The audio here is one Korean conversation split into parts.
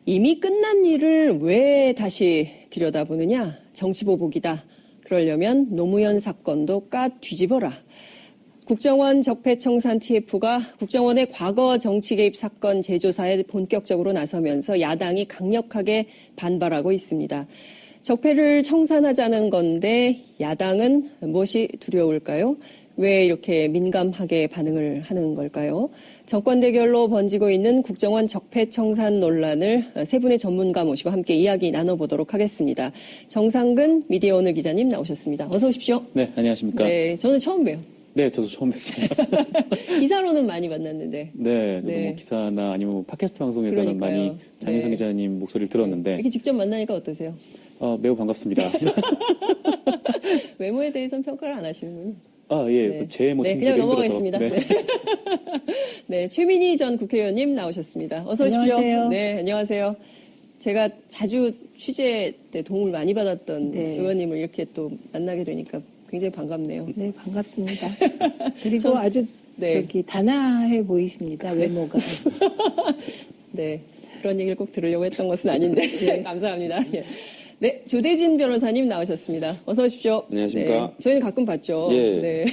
이미 끝난 일을 왜 다시 들여다보느냐? 정치보복이다. 그러려면 노무현 사건도 까 뒤집어라. 국정원 적폐청산 TF가 국정원의 과거 정치 개입 사건 재조사에 본격적으로 나서면서 야당이 강력하게 반발하고 있습니다. 적폐를 청산하자는 건데 야당은 무엇이 두려울까요? 왜 이렇게 민감하게 반응을 하는 걸까요? 정권 대결로 번지고 있는 국정원 적폐청산 논란을 세 분의 전문가 모시고 함께 이야기 나눠보도록 하겠습니다. 정상근 미디어오늘 기자님 나오셨습니다. 어서 오십시오. 네, 안녕하십니까. 네, 저는 처음 봬요. 네, 저도 처음 뵀습니다. 기사로는 많이 만났는데. 네, 저도 네. 뭐 기사나 아니면 팟캐스트 방송에서는 그러니까요. 많이 장윤성 네. 기자님 목소리를 들었는데 이렇게 직접 만나니까 어떠세요? 매우 반갑습니다. 외모에 대해서는 평가를 안 하시는군요. 예, 네. 제 뭐 네, 친구들이 그냥 힘들어서. 넘어가겠습니다. 네. 네, 최민희 전 국회의원님 나오셨습니다. 어서 오십시오. 안녕하세요. 네, 안녕하세요. 제가 자주 취재 때 도움을 많이 받았던 네. 의원님을 이렇게 또 만나게 되니까 굉장히 반갑네요. 네, 반갑습니다. 그리고 아주 네. 단아해 보이십니다, 외모가. 네, 그런 얘기를 꼭 들으려고 했던 것은 아닌데 네, 감사합니다. 예. 네, 조대진 변호사님 나오셨습니다. 어서 오십시오. 안녕하십니까. 네, 저희는 가끔 봤죠. 예. 네.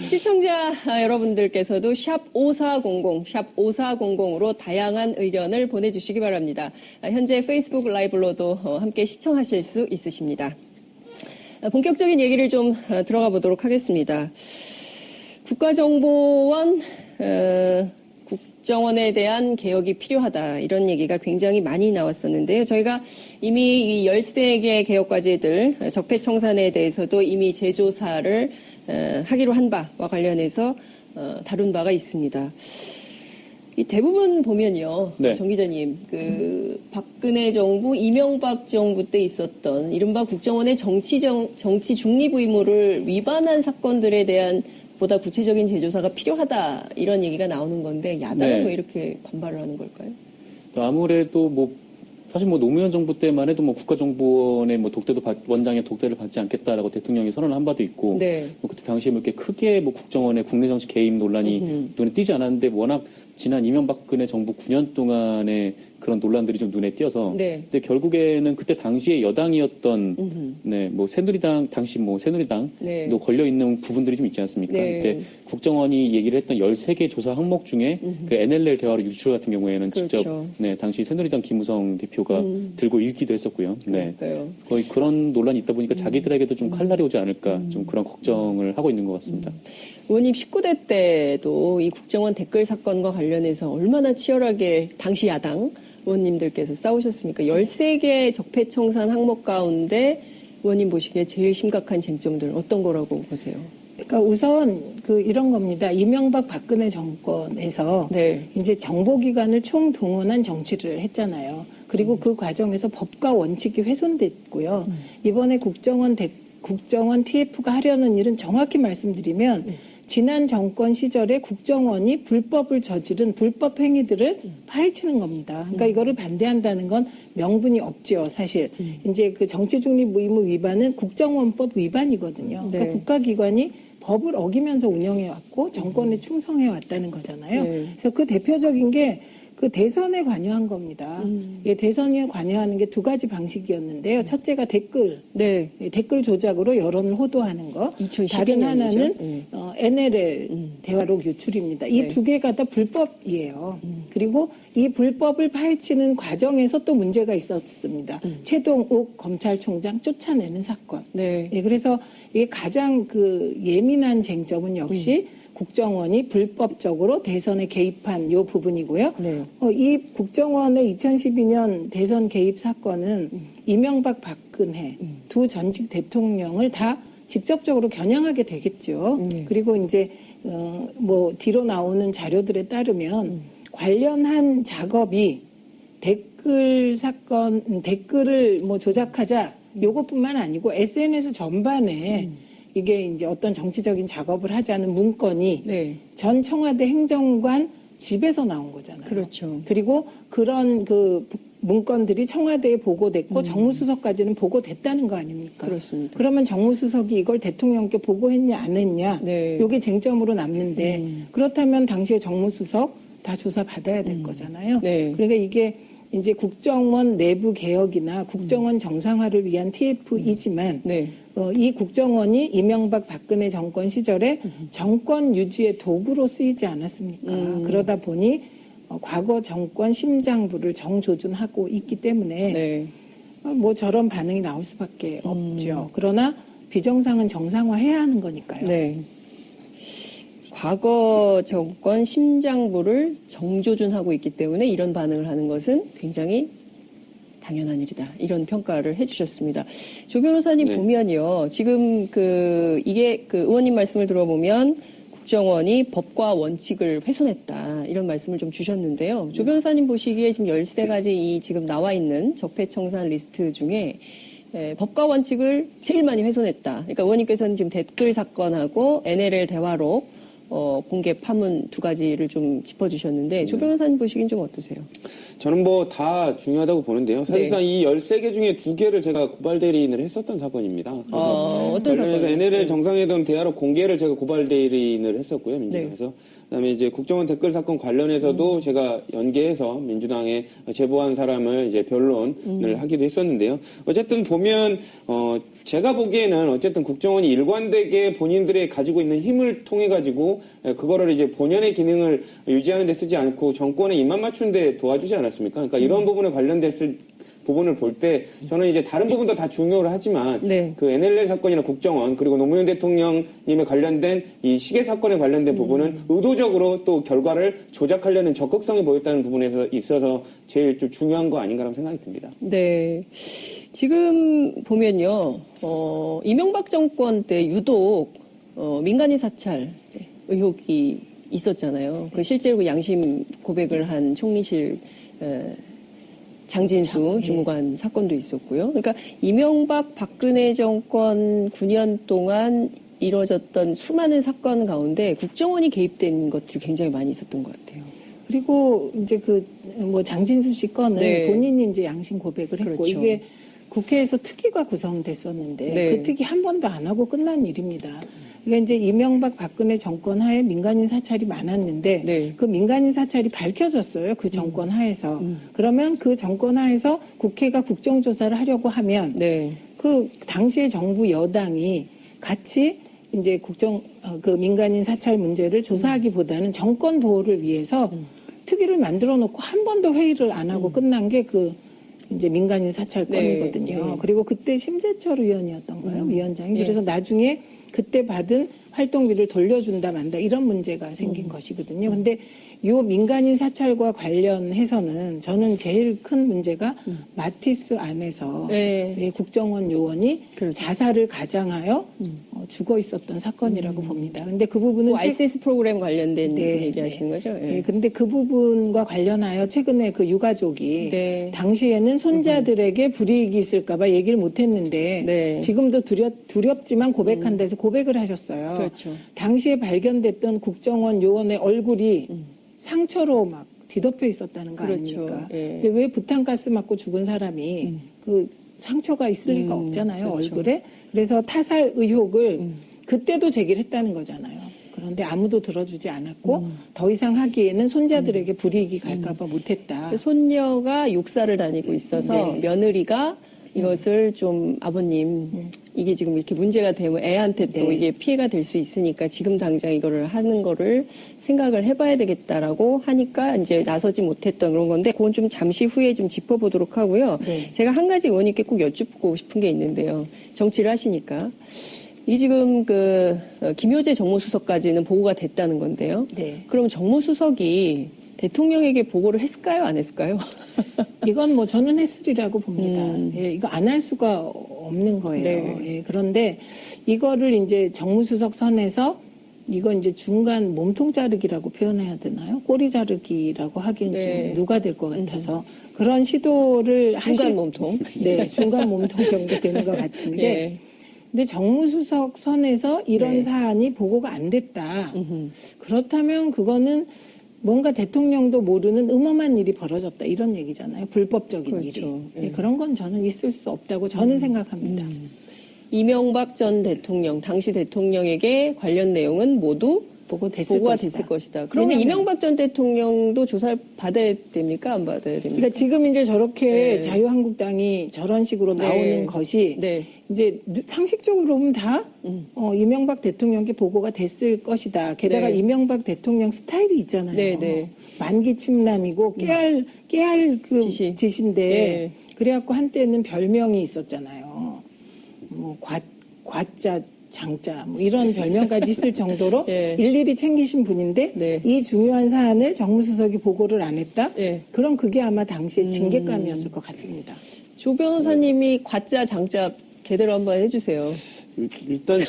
시청자 여러분들께서도 샵 5400, 샵 5400으로 다양한 의견을 보내주시기 바랍니다. 현재 페이스북 라이브로도 함께 시청하실 수 있으십니다. 본격적인 얘기를 좀 들어가 보도록 하겠습니다. 국가정보원, 국정원에 대한 개혁이 필요하다 이런 얘기가 굉장히 많이 나왔었는데요. 저희가 이미 이 13개 개혁 과제들 적폐청산에 대해서도 이미 재조사를 하기로 한 바와 관련해서 다룬 바가 있습니다. 이 대부분 보면요, 네. 정 기자님, 그 박근혜 정부, 이명박 정부 때 있었던 이른바 국정원의 정치 중립 의무를 위반한 사건들에 대한 보다 구체적인 재조사가 필요하다 이런 얘기가 나오는 건데 야당은 네. 왜 이렇게 반발을 하는 걸까요? 아무래도 사실 노무현 정부 때만 해도 국가정보원의 원장의 독대를 받지 않겠다라고 대통령이 선언을 한 바도 있고, 네. 그때 당시에 이렇게 크게 국정원의 국내 정치 개입 논란이 눈에 띄지 않았는데 워낙 지난 이명박근혜 정부 9년 동안의 그런 논란들이 좀 눈에 띄어서, 네. 근데 결국에는 그때 당시에 여당이었던 새누리당 당시 새누리당도 네. 걸려 있는 부분들이 좀 있지 않습니까? 네. 그때 국정원이 얘기를 했던 13개 조사 항목 중에 그 NLL 대화로 유출 같은 경우에는 그렇죠. 직접 당시 새누리당 김무성 대표가 들고 읽기도 했었고요. 네. 그러니까요. 거의 그런 논란이 있다 보니까 자기들에게도 좀 칼날이 오지 않을까 좀 그런 걱정을 하고 있는 것 같습니다. 의원님 19대 때도 이 국정원 댓글 사건과 관련해서 얼마나 치열하게 당시 야당 의원님들께서 싸우셨습니까? 13개 적폐청산 항목 가운데 의원님 보시기에 제일 심각한 쟁점들 어떤 거라고 보세요? 그러니까 우선 이런 겁니다. 이명박 박근혜 정권에서 네. 이제 정보기관을 총동원한 정치를 했잖아요. 그리고 그 과정에서 법과 원칙이 훼손됐고요. 이번에 국정원 TF가 하려는 일은 정확히 말씀드리면 지난 정권 시절에 국정원이 불법을 저지른 불법 행위들을 파헤치는 겁니다. 그러니까 이거를 반대한다는 건 명분이 없죠, 사실. 이제 그 정치중립 의무 위반은 국정원법 위반이거든요. 네. 그러니까 국가기관이 법을 어기면서 운영해왔고 정권에 충성해왔다는 거잖아요. 네. 그래서 그 대표적인 게 그 대선에 관여한 겁니다. 예, 대선에 관여하는 게 두 가지 방식이었는데요. 첫째가 댓글 조작으로 여론을 호도하는 거. 2012 다른 년이죠. 하나는 NLL 대화록 유출입니다. 이 두 개가 다 불법이에요. 그리고 이 불법을 파헤치는 과정에서 또 문제가 있었습니다. 최동욱 검찰총장 쫓아내는 사건. 네. 예, 그래서 이게 가장 예민한 쟁점은 역시 국정원이 불법적으로 대선에 개입한 요 부분이고요. 네. 이 국정원의 2012년 대선 개입 사건은 이명박 박근혜 두 전직 대통령을 다 직접적으로 겨냥하게 되겠죠. 그리고 이제 뒤로 나오는 자료들에 따르면 관련한 작업이 댓글을 조작하자 요것뿐만 아니고 SNS 전반에 이게 이제 어떤 정치적인 작업을 하자는 문건이 네. 전 청와대 행정관 집에서 나온 거잖아요. 그렇죠. 그리고 그런 문건들이 청와대에 보고됐고 정무수석까지는 보고됐다는 거 아닙니까? 그렇습니다. 그러면 정무수석이 이걸 대통령께 보고했냐 안 했냐? 네. 이게 쟁점으로 남는데 그렇다면 당시에 정무수석 다 조사 받아야 될 거잖아요. 네. 그러니까 이게 이제 국정원 내부 개혁이나 국정원 정상화를 위한 TF이지만 네. 이 국정원이 이명박 박근혜 정권 시절에 정권 유지의 도구로 쓰이지 않았습니까? 그러다 보니 과거 정권 심장부를 정조준하고 있기 때문에 네. 뭐 저런 반응이 나올 수밖에 없죠. 그러나 비정상은 정상화해야 하는 거니까요. 네. 과거 정권 심장부를 정조준하고 있기 때문에 이런 반응을 하는 것은 굉장히 당연한 일이다. 이런 평가를 해주셨습니다. 조 변호사님 네. 보면요. 지금 이게 의원님 말씀을 들어보면 국정원이 법과 원칙을 훼손했다. 이런 말씀을 좀 주셨는데요. 조 변호사님 보시기에 지금 13가지 이 지금 나와 있는 적폐청산 리스트 중에 법과 원칙을 제일 많이 훼손했다. 그러니까 의원님께서는 지금 댓글 사건하고 NLL 대화록 공개 파문 두 가지를 좀 짚어주셨는데 조 변호사님 보시기엔 좀 어떠세요? 저는 뭐 다 중요하다고 보는데요. 사실상 이 13개 중에 2개를 제가 고발 대리인을 했었던 사건입니다. 그래서 어떤 관련해서 사건이요? NLL 정상회담 대화록 공개를 제가 고발 대리인을 했었고요. 민주당에서. 그다음에 이제 국정원 댓글 사건 관련해서도 제가 연계해서 민주당에 제보한 사람을 이제 변론을 하기도 했었는데요. 어쨌든 보면 제가 보기에는 어쨌든 국정원이 일관되게 본인들의 가지고 있는 힘을 통해 가지고 그거를 이제 본연의 기능을 유지하는 데 쓰지 않고 정권에 입맛 맞추는 데 도와주지 않았습니까? 그러니까 이런 부분에 관련됐을 부분을 볼 때 저는 이제 다른 부분도 다 중요를 하지만 네. 그 NLL 사건이나 국정원 그리고 노무현 대통령님에 관련된 이 시계 사건에 관련된 부분은 의도적으로 또 결과를 조작하려는 적극성이 보였다는 부분에서 있어서 제일 좀 중요한 거 아닌가라는 생각이 듭니다. 네. 지금 보면요. 이명박 정권 때 유독 민간인 사찰 의혹이 있었잖아요. 그 실제로 그 양심 고백을 한 총리실 장진수 주무관 사건도 있었고요. 그러니까 이명박 박근혜 정권 9년 동안 이뤄졌던 수많은 사건 가운데 국정원이 개입된 것들이 굉장히 많이 있었던 것 같아요. 그리고 이제 뭐 장진수 씨 건은 네. 본인이 이제 양심 고백을 했고 그렇죠. 이게 국회에서 특위가 구성됐었는데 네. 그 특위 한 번도 안 하고 끝난 일입니다. 그러니까 이제 이명박 박근혜 정권 하에 민간인 사찰이 많았는데 네. 그 민간인 사찰이 밝혀졌어요. 그 정권 하에서. 그러면 그 정권 하에서 국회가 국정조사를 하려고 하면 네. 그 당시의 정부 여당이 같이 이제 그 민간인 사찰 문제를 조사하기보다는 정권 보호를 위해서 특위를 만들어 놓고 한 번도 회의를 안 하고 끝난 게 이제 민간인 사찰 건이거든요. 네. 그리고 그때 심재철 의원이었던가요? 위원장이. 네. 그래서 나중에 그때 받은 활동비를 돌려준다 만다 이런 문제가 생긴 것이거든요. 근데 요 민간인 사찰과 관련해서는 저는 제일 큰 문제가 마티스 안에서 네. 국정원 요원이 그렇죠. 자살을 가장하여 죽어 있었던 사건이라고 봅니다. 근데 그 부분은 ICS 프로그램 관련된 네, 얘기하시는 거죠? 예. 네, 근데 그 부분과 관련하여 최근에 그 유가족이 네. 당시에는 손자들에게 불이익이 있을까봐 얘기를 못했는데 네. 지금도 두렵지만 고백한다 해서 고백을 하셨어요. 그렇죠. 당시에 발견됐던 국정원 요원의 얼굴이 상처로 막 뒤덮여 있었다는 거 그렇죠. 아닙니까? 예. 근데 왜 부탄가스 맞고 죽은 사람이 그 상처가 있을 리가 없잖아요, 그렇죠. 얼굴에. 그래서 타살 의혹을 그때도 제기를 했다는 거잖아요. 그런데 아무도 들어주지 않았고 더 이상 하기에는 손자들에게 불이익이 갈까봐 못했다. 손녀가 육사를 다니고 있어서 네. 며느리가 이것을 좀 아버님 이게 지금 이렇게 문제가 되면 애한테 또 네. 이게 피해가 될 수 있으니까 지금 당장 이거를 하는 거를 생각을 해봐야 되겠다라고 하니까 이제 나서지 못했던 그런 건데 그건 좀 잠시 후에 좀 짚어보도록 하고요. 네. 제가 한 가지 의원님께 꼭 여쭙고 싶은 게 있는데요. 정치를 하시니까 이 지금 김효재 정무수석까지는 보고가 됐다는 건데요. 네. 그럼 정무수석이 대통령에게 보고를 했을까요? 안 했을까요? 이건 뭐 저는 했으리라고 봅니다. 예, 이거 안 할 수가 없는 거예요. 네. 예, 그런데 이거를 이제 정무수석 선에서 이건 이제 중간 몸통 자르기라고 표현해야 되나요? 꼬리 자르기라고 하기엔 네. 좀 누가 될 것 같아서 그런 시도를 중간 몸통. 네, 중간 몸통 정도 되는 것 같은데. 네. 근데 정무수석 선에서 이런 네. 사안이 보고가 안 됐다. 그렇다면 그거는 뭔가 대통령도 모르는 음험한 일이 벌어졌다 이런 얘기잖아요. 불법적인 그렇죠. 일이. 네. 예, 그런 건 저는 있을 수 없다고 저는 생각합니다. 이명박 전 대통령, 당시 대통령에게 관련 내용은 모두 보고가 됐을 것이다. 그러면 왜냐하면 이명박 전 대통령도 조사를 받아야 됩니까? 안 받아야 됩니까? 그러니까 지금 이제 저렇게 네. 자유한국당이 저런 식으로 나오는 네. 것이 네. 이제 상식적으로 보면 다 이명박 대통령께 보고가 됐을 것이다. 게다가 네. 이명박 대통령 스타일이 있잖아요. 네, 네. 만기 침람이고 깨알 그 짓인데 네. 그래갖고 한때는 별명이 있었잖아요. 뭐 과자 장자 뭐 이런 별명까지 있을 정도로 네. 일일이 챙기신 분인데 네. 이 중요한 사안을 정무수석이 보고를 안 했다? 네. 그럼 그게 아마 당시에 징계감이었을 것 같습니다. 조 변호사님이 과자 장자 제대로 한번 해주세요. 일단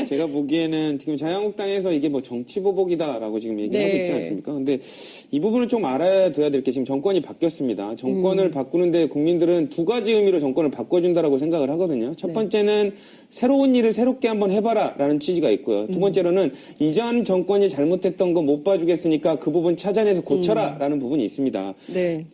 제가 보기에는 지금 자유한국당에서 이게 뭐 정치보복이다라고 지금 얘기를 네. 하고 있지 않습니까? 근데 이 부분을 좀 알아둬야 될 게 지금 정권이 바뀌었습니다. 정권을 바꾸는데 국민들은 두 가지 의미로 정권을 바꿔준다라고 생각을 하거든요. 첫 번째는 새로운 일을 새롭게 한번 해봐라라는 취지가 있고요. 두 번째로는 이전 정권이 잘못했던 거 못 봐주겠으니까 그 부분 찾아내서 고쳐라라는 부분이 있습니다. 네.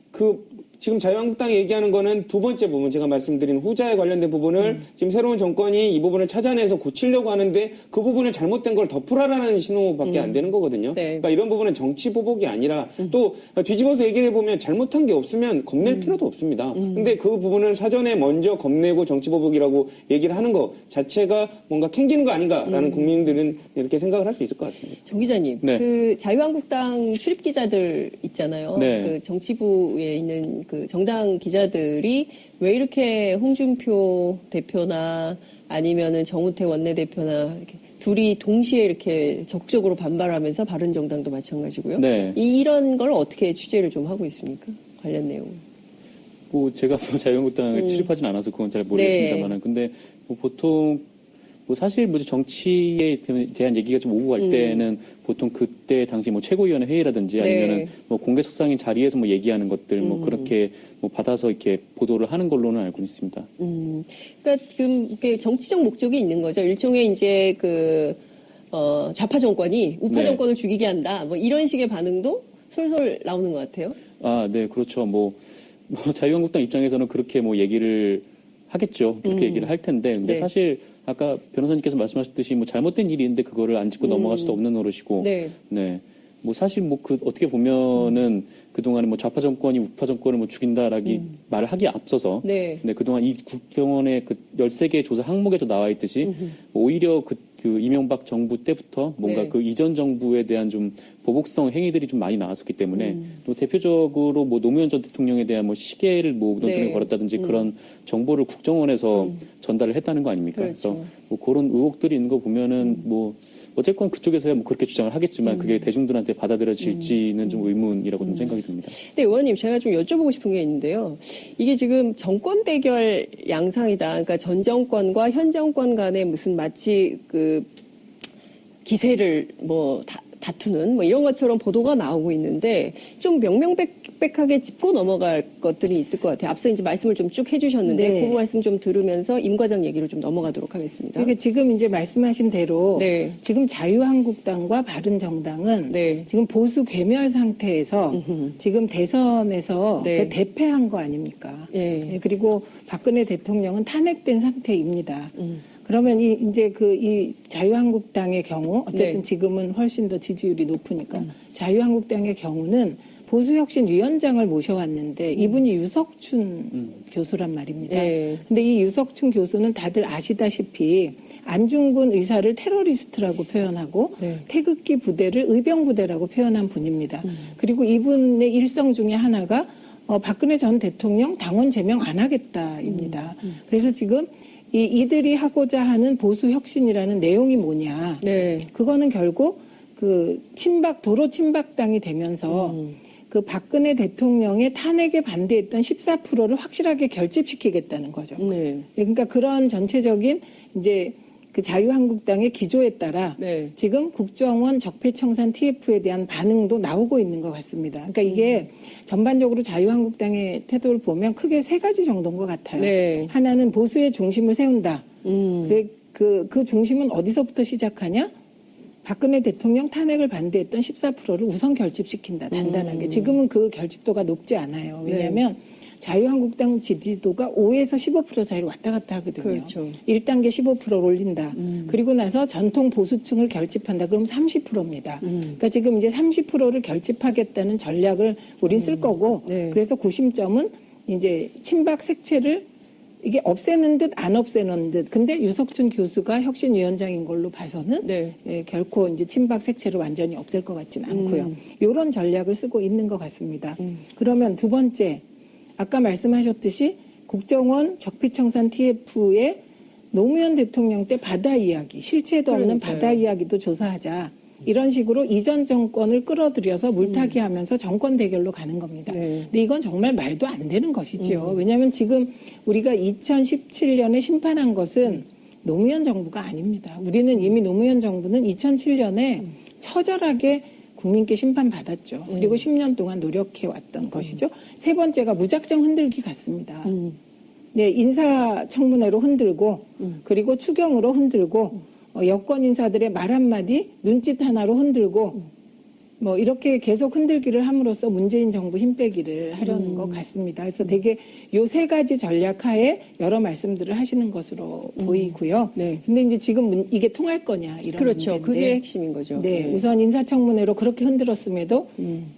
지금 자유한국당이 얘기하는 거는 두 번째 부분, 제가 말씀드린 후자에 관련된 부분을 지금 새로운 정권이 이 부분을 찾아내서 고치려고 하는데 그 부분을 잘못된 걸 덮으라라는 신호밖에 안 되는 거거든요. 네. 그러니까 이런 부분은 정치 보복이 아니라 또 뒤집어서 얘기를 해보면 잘못한 게 없으면 겁낼 필요도 없습니다. 근데 그 부분을 사전에 먼저 겁내고 정치 보복이라고 얘기를 하는 것 자체가 뭔가 캥기는 거 아닌가라는 국민들은 이렇게 생각을 할 수 있을 것 같습니다. 정 기자님, 네. 그 자유한국당 출입 기자들 있잖아요. 네. 그 정치부에 있는 그 정당 기자들이 왜 이렇게 홍준표 대표나 아니면은 정우택 원내대표나 이렇게 둘이 동시에 이렇게 적극적으로 반발하면서 바른정당도 마찬가지고요. 네. 이런 걸 어떻게 취재를 좀 하고 있습니까? 관련 내용. 뭐 제가 자유한국당에 출입하진 않아서 그건 잘 모르겠습니다만은 근데 뭐 보통 뭐 사실 뭐 정치에 대한 얘기가 좀 오고 갈 때는 보통 그때 당시 뭐 최고위원회 회의라든지 아니면은 네. 뭐 공개석상인 자리에서 뭐 얘기하는 것들 뭐 그렇게 뭐 받아서 이렇게 보도를 하는 걸로는 알고 있습니다. 그러니까 지금 이렇게 정치적 목적이 있는 거죠. 일종의 이제 좌파 정권이 우파 네. 정권을 죽이게 한다. 뭐 이런 식의 반응도 솔솔 나오는 것 같아요. 아, 네, 그렇죠. 뭐 자유한국당 입장에서는 그렇게 뭐 얘기를 하겠죠. 그렇게 얘기를 할 텐데. 근데 네. 사실 아까 변호사님께서 말씀하셨듯이 뭐 잘못된 일이 있는데 그거를 안 짚고 넘어갈 수도 없는 노릇이고. 네. 네. 뭐 사실 뭐 어떻게 보면은 그동안에 뭐 좌파 정권이 우파 정권을 뭐 죽인다라기 말을 하기에 앞서서. 네. 그동안 이 국정원의 그 13개 조사 항목에도 나와 있듯이 오히려 그 이명박 정부 때부터 뭔가 네. 그 이전 정부에 대한 좀 보복성 행위들이 좀 많이 나왔었기 때문에 또 대표적으로 뭐 노무현 전 대통령에 대한 뭐 시계를 뭐 논쟁을 네. 벌였다든지 그런 정보를 국정원에서 전달을 했다는 거 아닙니까? 그렇죠. 그래서 뭐 그런 의혹들이 있는 거 보면은 뭐 어쨌건 그쪽에서야 뭐 그렇게 주장을 하겠지만 그게 대중들한테 받아들여질지는 좀 의문이라고 좀 생각이 듭니다. 근데 의원님 제가 좀 여쭤보고 싶은 게 있는데요. 이게 지금 정권 대결 양상이다. 그러니까 전 정권과 현 정권 간에 무슨 마치 그 기세를 뭐 다투는 뭐 이런 것처럼 보도가 나오고 있는데 좀 명명백백하게 짚고 넘어갈 것들이 있을 것 같아요. 앞서 이제 말씀을 좀 쭉 해주셨는데 네. 그 말씀 좀 들으면서 임 과장 얘기로 좀 넘어가도록 하겠습니다. 그러니까 지금 이제 말씀하신 대로 네. 지금 자유한국당과 바른정당은 네. 지금 보수 괴멸 상태에서 지금 대선에서 네. 대패한 거 아닙니까? 예. 그리고 박근혜 대통령은 탄핵된 상태입니다. 그러면 이 자유한국당의 경우 어쨌든 네. 지금은 훨씬 더 지지율이 높으니까 자유한국당의 경우는 보수혁신위원장을 모셔왔는데 이분이 유석춘 교수란 말입니다. 네. 근데 이 유석춘 교수는 다들 아시다시피 안중근 의사를 테러리스트라고 표현하고 네. 태극기 부대를 의병부대라고 표현한 분입니다. 그리고 이분의 일성 중에 하나가 박근혜 전 대통령 당원 제명 안 하겠다입니다. 그래서 지금 이들이 하고자 하는 보수혁신이라는 내용이 뭐냐. 네. 그거는 결국 도로 친박당이 되면서 그 박근혜 대통령의 탄핵에 반대했던 14%를 확실하게 결집시키겠다는 거죠. 네. 그러니까 그런 전체적인 이제 그 자유한국당의 기조에 따라 네. 지금 국정원 적폐청산 TF에 대한 반응도 나오고 있는 것 같습니다. 그러니까 이게 전반적으로 자유한국당의 태도를 보면 크게 세 가지 정도인 것 같아요. 네. 하나는 보수의 중심을 세운다. 그 중심은 어디서부터 시작하냐? 박근혜 대통령 탄핵을 반대했던 14%를 우선 결집시킨다. 단단하게. 지금은 그 결집도가 높지 않아요. 왜냐하면 자유한국당 지지도가 5에서 15% 사이로 왔다 갔다 하거든요. 그렇죠. 1단계 15%를 올린다. 그리고 나서 전통 보수층을 결집한다. 그럼 30%입니다. 그러니까 지금 이제 30%를 결집하겠다는 전략을 우린 쓸 거고 네. 그래서 구심점은 이제 친박 색채를 이게 없애는 듯 안 없애는 듯. 근데 유석춘 교수가 혁신위원장인 걸로 봐서는 네. 예, 결코 이제 친박 색채를 완전히 없앨 것 같지는 않고요. 이런 전략을 쓰고 있는 것 같습니다. 그러면 두 번째, 아까 말씀하셨듯이 국정원 적폐청산 TF의 노무현 대통령 때 바다 이야기, 실체도 없는 그러니까요. 바다 이야기도 조사하자. 이런 식으로 이전 정권을 끌어들여서 물타기 하면서 정권 대결로 가는 겁니다. 네. 근데 이건 정말 말도 안 되는 것이지요. 왜냐하면 지금 우리가 2017년에 심판한 것은 노무현 정부가 아닙니다. 우리는 이미 노무현 정부는 2007년에 처절하게 국민께 심판받았죠. 그리고 10년 동안 노력해왔던 것이죠. 세 번째가 무작정 흔들기 같습니다. 네, 인사청문회로 흔들고 그리고 추경으로 흔들고 여권 인사들의 말 한마디 눈짓 하나로 흔들고 뭐 이렇게 계속 흔들기를 함으로써 문재인 정부 힘 빼기를 하려는 것 같습니다. 그래서 되게 요 세 가지 전략 하에 여러 말씀들을 하시는 것으로 보이고요. 네. 근데 이제 지금 이게 통할 거냐 이런 그렇죠. 문제인데. 그게 핵심인 거죠. 네, 우선 인사청문회로 그렇게 흔들었음에도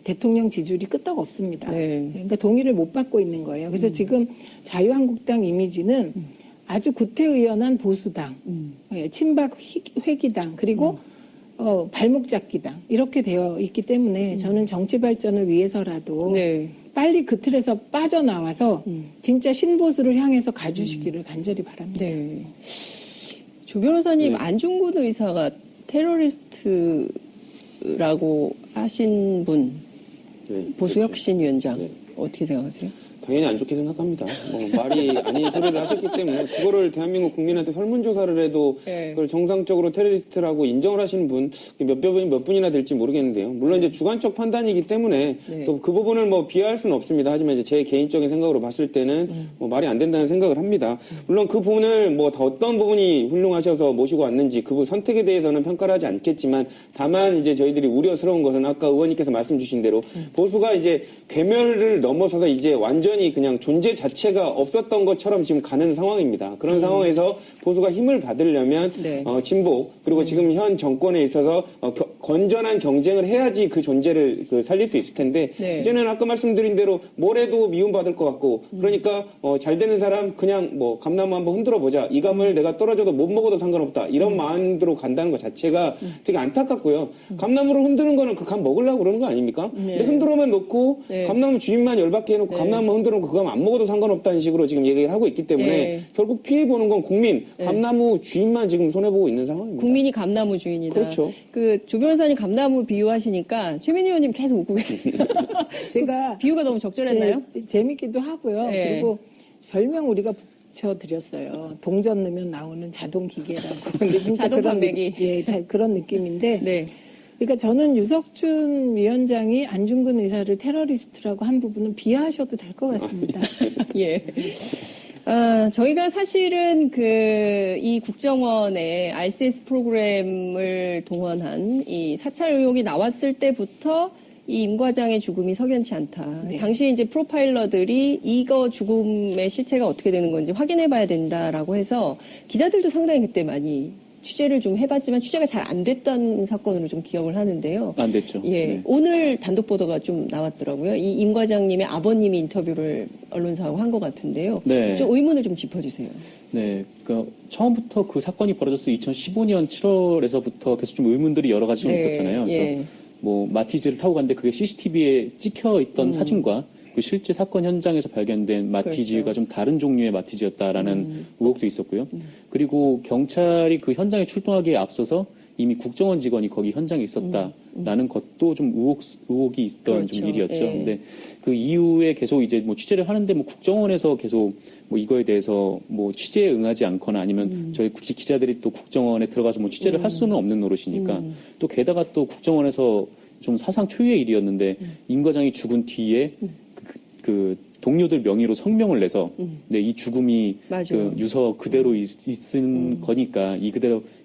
대통령 지지율이 끄떡 없습니다. 네. 그러니까 동의를 못 받고 있는 거예요. 그래서 지금 자유한국당 이미지는 아주 구태의연한 보수당, 예, 친박 회기당, 그리고 발목 잡기당 이렇게 되어 있기 때문에 저는 정치 발전을 위해서라도 네. 빨리 그 틀에서 빠져나와서 진짜 신보수를 향해서 가주시기를 간절히 바랍니다. 네. 조 변호사님, 네. 안중근 의사가 테러리스트라고 하신 분, 네, 보수혁신위원장, 네. 어떻게 생각하세요? 당연히 안 좋게 생각합니다. 말이 아닌 소리를 하셨기 때문에 그거를 대한민국 국민한테 설문조사를 해도 네. 그걸 정상적으로 테러리스트라고 인정을 하시는 분 몇 분이나 될지 모르겠는데요. 물론 이제 주관적 판단이기 때문에 네. 또 그 부분을 뭐 비하할 수는 없습니다. 하지만 이제 제 개인적인 생각으로 봤을 때는 뭐 말이 안 된다는 생각을 합니다. 물론 그 부분을 뭐 더 어떤 부분이 훌륭하셔서 모시고 왔는지 그 부분 선택에 대해서는 평가를 하지 않겠지만 다만 이제 저희들이 우려스러운 것은 아까 의원님께서 말씀 주신 대로 보수가 이제 괴멸을 넘어서서 이제 완전히 그냥 존재 자체가 없었던 것처럼 지금 가는 상황입니다. 그런 상황에서 보수가 힘을 받으려면 네. 진보 그리고 지금 현 정권에 있어서 건전한 경쟁을 해야지 그 존재를 살릴 수 있을 텐데 네. 이제는 아까 말씀드린 대로 뭘 해도 미움받을 것 같고 그러니까 잘 되는 사람 그냥 뭐 감나무 한번 흔들어 보자. 이 감을 내가 떨어져도 못 먹어도 상관없다. 이런 마음으로 간다는 것 자체가 되게 안타깝고요. 감나무를 흔드는 거는 그 감 먹으려고 그러는 거 아닙니까? 근데 흔들어만 놓고 네. 감나무 주인만 열받게 해놓고 감나무 흔들어 놓고 그거 안 먹어도 상관없다는 식으로 지금 얘기를 하고 있기 때문에 네. 결국 피해보는 건 국민, 감나무 주인만 지금 손해보고 있는 상황입니다. 국민이 감나무 주인이다. 그렇죠. 조 변호사님 감나무 비유하시니까 최민희 의원님 계속 웃고 계세요. 제가 비유가 너무 적절했나요? 네, 재밌기도 하고요. 네. 그리고 별명 우리가 붙여드렸어요. 동전 넣으면 나오는 자동 기계라고. 근데 진짜 자동 그런 판매기. 그런 느낌인데. 네. 그러니까 저는 유석춘 위원장이 안중근 의사를 테러리스트라고 한 부분은 비하하셔도 될 것 같습니다. 예. 저희가 사실은 이 국정원의 RCS 프로그램을 동원한 이 사찰 의혹이 나왔을 때부터 이 임 과장의 죽음이 석연치 않다. 네. 당시 이제 프로파일러들이 이거 죽음의 실체가 어떻게 되는 건지 확인해 봐야 된다라고 해서 기자들도 상당히 그때 많이 취재를 좀 해봤지만 취재가 잘 안 됐던 사건으로 좀 기억을 하는데요. 안 됐죠. 예, 네. 오늘 단독 보도가 좀 나왔더라고요. 이 임 과장님의 아버님이 인터뷰를 언론사하고 한 것 같은데요. 네. 좀 의문을 좀 짚어주세요. 네, 그러니까 처음부터 그 사건이 벌어졌어 2015년 7월에서부터 계속 좀 의문들이 여러 가지 좀 네, 있었잖아요. 그래서 예. 뭐 마티즈를 타고 갔는데 그게 CCTV에 찍혀 있던 사진과 그 실제 사건 현장에서 발견된 마티즈가 그렇죠. 좀 다른 종류의 마티즈였다라는 의혹도 있었고요. 그리고 경찰이 그 현장에 출동하기에 앞서서 이미 국정원 직원이 거기 현장에 있었다라는 것도 좀 의혹이 있던 좀 그렇죠. 일이었죠. 예. 근데 그 이후에 계속 이제 뭐 취재를 하는데 뭐 국정원에서 계속 뭐 이거에 대해서 뭐 취재에 응하지 않거나 아니면 저희 기자들이 또 국정원에 들어가서 뭐 취재를 할 수는 없는 노릇이니까 또 게다가 또 국정원에서 좀 사상 초유의 일이었는데 임 과장이 죽은 뒤에 그 동료들 명의로 성명을 내서 네, 이 죽음이 맞아요. 그 유서 그대로 있은 거니까